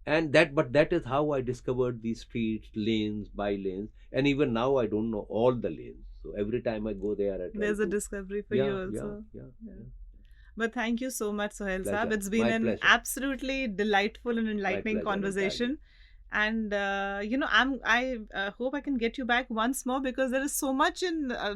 And that is how I discovered these streets, lanes, by lanes. And even now I don't know all the lanes. So every time I go there, there's a discovery for you also. Yeah. But thank you so much, Sohail Saab. It's been an absolutely delightful and enlightening conversation. And I hope I can get you back once more, because there is so much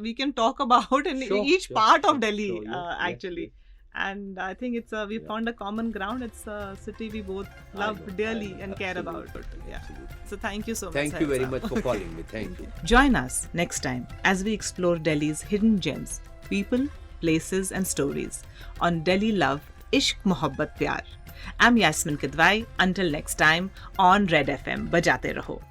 we can talk about in each part of Delhi, actually. Yes. And I think it's we found a common ground. It's a city we both love dearly and care about. Yeah. So thank you so much. Thank you very much for calling me. Thank you. Join us next time as we explore Delhi's hidden gems, people, places and stories on Delhi Love, Ishq Mohabbat Pyar. I'm Yasmin Kidwai. Until next time on Red FM. Bajate raho.